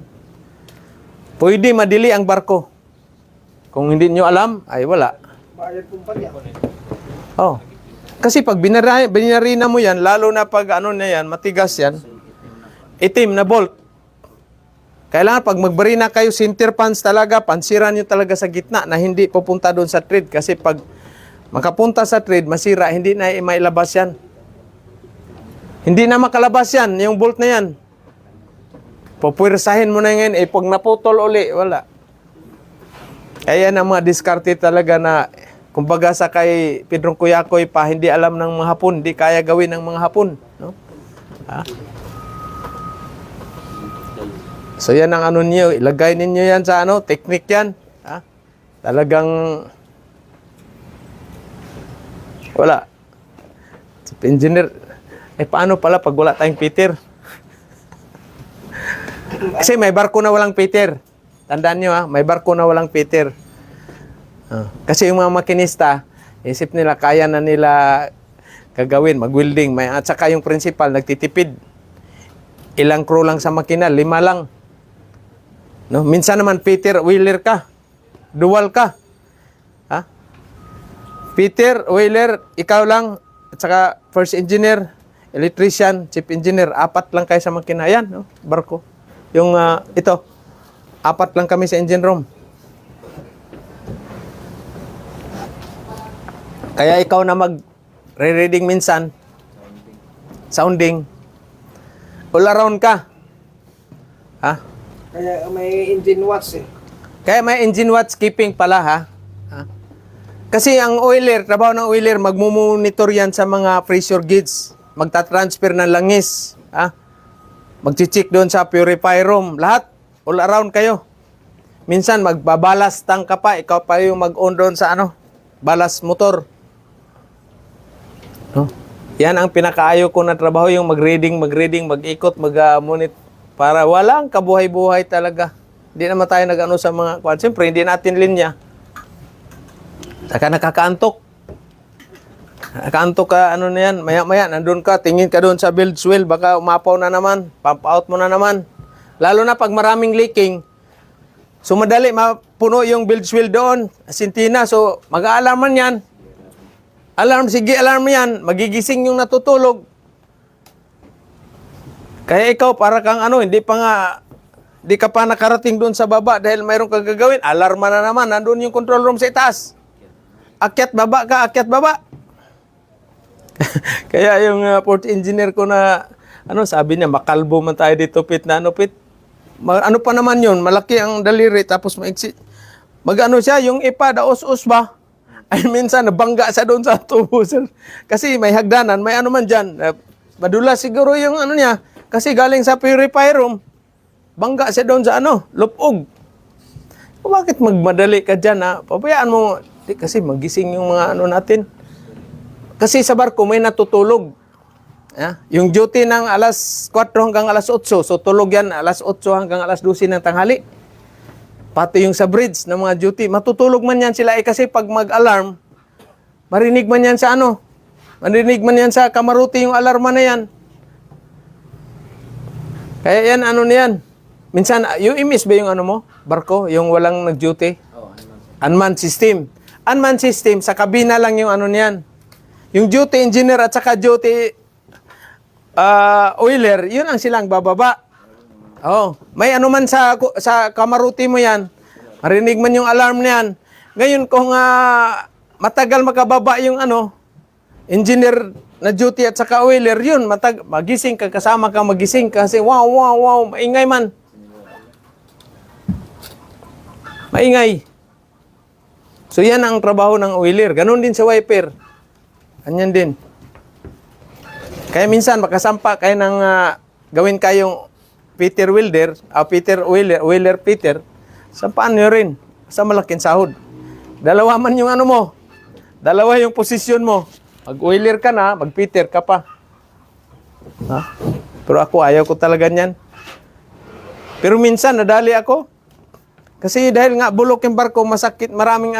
Pwede madili ang barko. Kung hindi nyo alam, ay wala. Bayad kumpanya. Oh. Kasi pag binarina mo yan, lalo na pag ano na yan, matigas yan, itim na bolt. Kailangan pag magbarina kayo, center pans talaga, pansiran nyo talaga sa gitna na hindi pupunta doon sa thread. Kasi pag makapunta sa thread, masira, hindi na mailabas yan. Hindi na makalabas yan, yung bolt na yan. Pupwersahin mo na ngayon, pag naputol uli, wala. Kaya ang mga diskarte talaga na, kumbaga sa kay Pedro Kuyakoy pa, hindi alam ng mga Hapon, hindi kaya gawin ng mga Hapon. No? Ha? So yan ang ano niyo, ilagay ninyo yan sa ano, technique yan. Ha? Talagang wala. Chief engineer, paano pala pag wala tayong Peter? Kasi may barko na walang Peter. Tandaan nyo may barko na walang Peter. Kasi yung mga makinista, isip nila kaya na nila gagawin, mag-welding. At saka yung principal, nagtitipid. Ilang crew lang sa makina, 5 lang. No? Minsan naman, Peter, wheeler ka. Dual ka. Ha? Peter, wheeler, ikaw lang. At saka first engineer, electrician, chief engineer, 4 lang kayo sa makina. Ayan, no? Barko. Yung ito, 4 lang kami sa engine room. Kaya ikaw na mag-reading minsan, sounding, all around ka. Ha? Kaya may engine watch Kaya may engine watch keeping pala ha. Kasi ang oiler, trabaho ng oiler, magmumonitor yan sa mga pressure gauge. Magta-transfer ng langis. Ha? Magchichik doon sa purifier room. Lahat, all around kayo. Minsan magbabalas tank ka pa, ikaw pa yung mag-on doon sa balas motor. No? Yan ang pinakaayo ko na trabaho, yung mag-reading, mag-ikot, mag-monitor. Para walang kabuhay-buhay talaga. Hindi naman tayo nag-ano sa mga kwan. Siyempre, hindi natin linya. Saka nakakaantok. Nakaantok ka, na yan. Maya-maya, nandun ka, tingin ka doon sa bilge well, baka umapaw na naman, pump out mo na naman. Lalo na pag maraming leaking. So, madali, mapuno yung bilge well doon, sintina. So, mag-aalarman yan. Alarm, sige, alarm yan. Magigising yung natutulog. Kaya ikaw, para kang hindi ka pa nakarating doon sa baba dahil mayroong kang gagawin. Alarma na naman, nandun yung control room sa itaas. Akyat baba ka, akyat baba. Kaya yung port engineer ko na, sabi niya, makalbo man tayo dito, Pit, na Pit. Ano pa naman yun, malaki ang daliri, tapos maiksi. Siya, yung ipa, daos-us ba? Ay, minsan, nabangga siya doon sa tubo, sir. Kasi may hagdanan, may man dyan. Madulas siguro yung niya. Kasi galing sa purifier room, bangga siya doon sa lupog. Bakit magmadali ka dyan, ha? Pabayaan mo, kasi magising yung mga natin. Kasi sa barko may natutulog. Yung duty ng alas 4 hanggang alas 8, so tulog yan alas 8 hanggang alas 12 ng tanghali. Pati yung sa bridge ng mga duty, matutulog man yan sila kasi pag mag-alarm, marinig man yan sa marinig man yan sa kamaruti yung alarma na yan. Kaya yan, na yan. Minsan, yung imis ba yung mo? Barko? Yung walang nag-duty? Unmanned system. Unmanned system, sa kabina lang yung niyan. Yung duty engineer at saka duty oiler, yun ang silang bababa. May man sa kamaruti mo yan. Marinig man yung alarm na yan. Ngayon, kung matagal makababa yung engineer na duty at saka oiler, yun, magising ka, kasama ka, magising ka, kasi wow, maingay man. Maingay. So yan ang trabaho ng oiler. Ganon din sa wiper. Ganyan din. Kaya minsan, makasampa kayo ng gawin kayong Peter Welder, Peter Wheeler Peter, sampaan nyo rin sa malaking sahod. Dalawa man yung mo. Dalawa yung posisyon mo. Mag-oiler ka na, mag-Peter ka pa. Pero ako, ayaw ko talaga niyan. Pero minsan, nadali ako. Kasi dahil nga bulok yung barko, masakit, maraming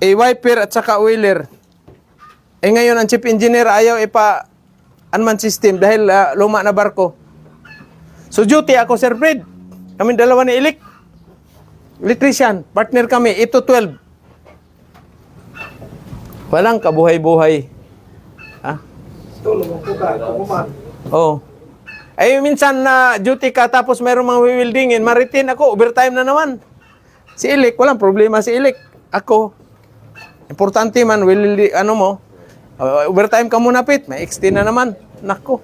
wiper at saka oiler. Ngayon, ang chief engineer ayaw unmanned system dahil luma na barko. So, duty ako, Sir Fred. Kami dalawa ni electrician. Partner kami, ito 12. Walang kabuhay-buhay. Tulong ko ka, kukuman. Oh. Ay, minsan na duty ka, tapos mayroong mga wieldingin, maritin ako, overtime na naman. Si Ilik, walang problema si Ilik. Ako, importante man, overtime ka muna, Pit. May extend na naman. Nako.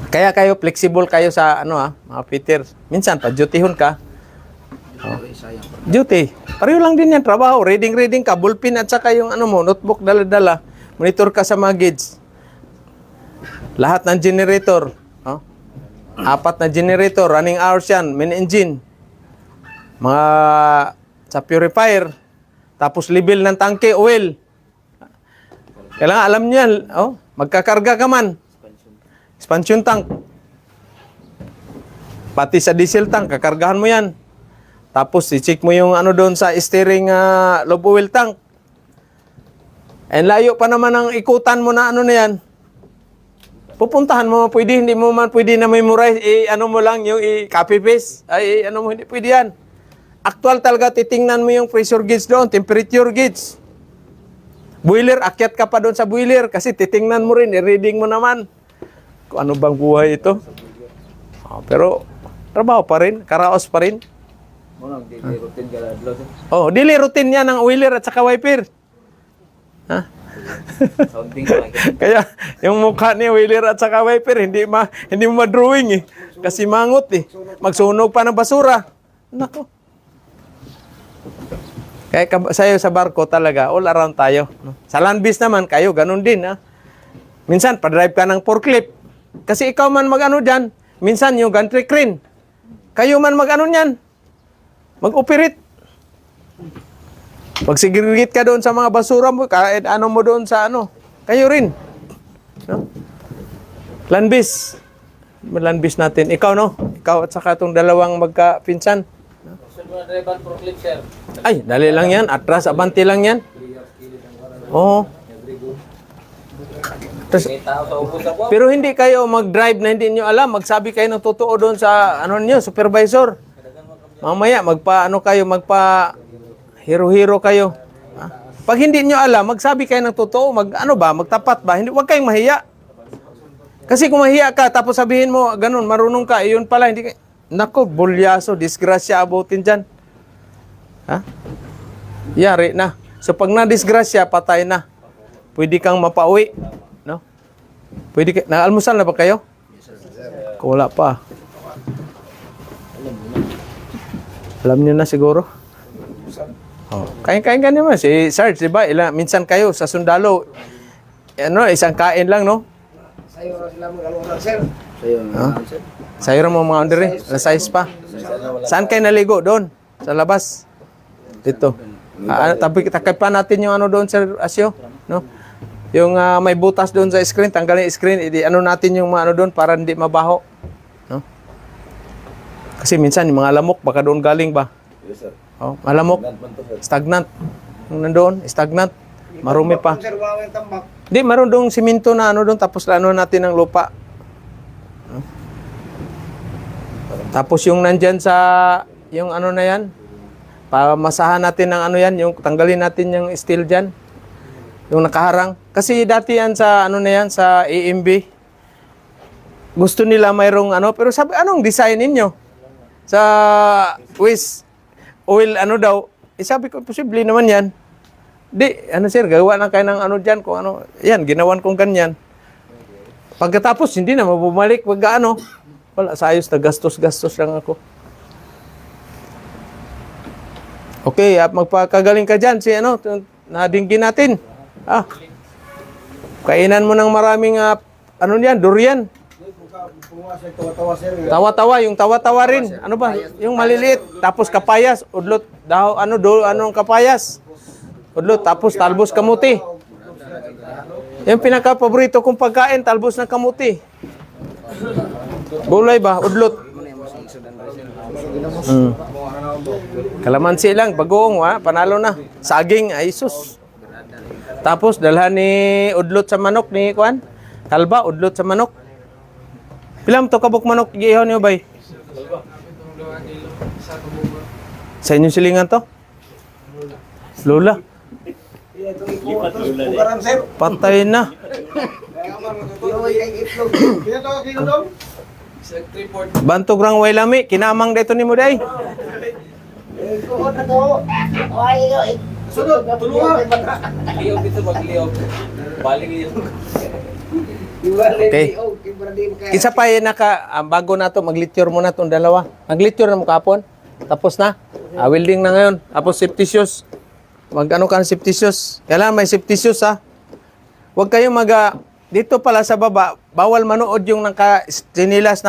Kaya kayo, flexible kayo sa, mga Peter. Minsan, pa-dutyhon ka. Oh. Duty. Pareho lang din yan, trabaho. Reading ka, bullpen at saka yung notebook, dala-dala. Monitor ka sa mga gauge. Lahat ng generator. 4 na generator, running hours yan, main engine. Mga sa purifier. Tapos level ng tangke, oil. Kailangan alam niyo yan. Magkakarga ka man. Expansion tank. Pati sa diesel tank, kakargahan mo yan. Tapos i-check mo yung doon sa steering low oil tank. And layo pa naman ang ikutan mo na na yan. Pupuntahan mo, pwede, hindi mo man pwede na memorize, mo lang yung copy paste. Hindi pwede yan. Actual talaga, titingnan mo yung pressure gauge doon, temperature gauge. Boiler, akyat ka pa doon sa boiler kasi titingnan mo rin, i-reading mo naman. Kung ano bang buhay ito. Pero, trabaho pa rin, karaos pa rin. Daily routine ka lang. Daily routine yan ng oiler at saka wiper. Kaya yung mukha ni Wheeler at saka wiper hindi mo ma-drawing kasi mangot magsunog pa ng basura. Nako. Kaya sayo sa barko talaga all around tayo. Sa land base naman kayo ganun din Minsan pa-drive ka ng forklift. Kasi ikaw man diyan, minsan yung gantry crane. Kayo man niyan. Mag-operate. Magsigirgit ka doon sa mga basura mo, kahit mo doon sa kayo rin. Landbis. Landbis natin. Ikaw, Ikaw at saka itong dalawang magkapinsan. Ay, dali lang yan. Atras, abante lang yan. Oo. Pero hindi kayo mag-drive na hindi nyo alam. Magsabi kayo ng totoo doon sa, supervisor. Mamaya, hero-hero kayo. Pag hindi nyo alam, magsabi kayo ng totoo, magtapat ba? Huwag kayong mahiya. Kasi kung mahiya ka, tapos sabihin mo, ganun, marunong ka, yun pala, hindi ka, bulyaso, disgrasya abutin dyan. Yari na. So pag na-disgrasya, patay na. Pwede kang mapauwi. Pwede naalmusal na ba kayo? Kung wala pa. Alam niyo na siguro. Kain ka naman. Si Sarge, di ba? Minsan kayo sa sundalo, isang kain lang, Sayo na sila mag-alunan, sir. Sayo mo mga under alas 6 pa. Saan kayo naligo? Doon? Sa labas? Dito. Takay pa natin yung doon, Sir Asyo. Yung may butas doon sa screen, tanggalin yung screen, natin yung doon para hindi mabaho. Kasi minsan yung mga lamok, baka doon galing ba? Yes, sir. Malamok. Stagnant. Yung nandoon, stagnant. Marumi pa. Sir, wala yung tambak. Hindi, maroon doon siminto na doon, tapos natin ng lupa. Tapos yung nandyan sa, yung na yan, pamasahan natin ng yan, yung tanggalin natin yung steel dyan. Yung nakaharang. Kasi dati yan sa, na yan, sa AMB. Gusto nila mayroong pero sabi, anong design ninyo? Sa West Oil, daw. Sabi ko, posible naman yan. Di, sir, gawa lang kayo ng dyan, kung yan, ginawan kong ganyan. Pagkatapos, hindi na mabumalik, wag wala, sa ayos na gastos lang ako. Okay, magpakagaling ka dyan, nadinggi natin. Kainan mo ng maraming, durian. Tawa-tawa, yung tawa-tawa rin. Ano ba? Yung maliliit. Tapos kapayas, udlot. Anong kapayas? Udlot, tapos talbos kamuti. Yung pinaka-paborito kong pagkain, talbos ng kamuti. Gulay ba? Udlot. Kalamansi lang, bagoong ha, panalo na. Saging, ay sus. Tapos dalhan ni udlot sa manok ni Kuan. Kalba, udlot sa manok. Pilam to kabuk manok gihon niyo bay? Sa inyong silingan to? Lola. Bukaran, sir. Patay na. Bantog rang way lami, kinamang dito ni mo day. Sunod, tulungan. Liyog dito, magliyog. Baling liyog. Okay. Isa pa yun bago na to, maglityor muna itong dalawa. Maglityor na mo kapon. Tapos na. Welding na ngayon. Tapos safety shoes. Mag-ano ka ng safety shoes. Kailangan may safety shoes ha. Huwag kayong dito pala sa baba, bawal manood yung naka-sinilas,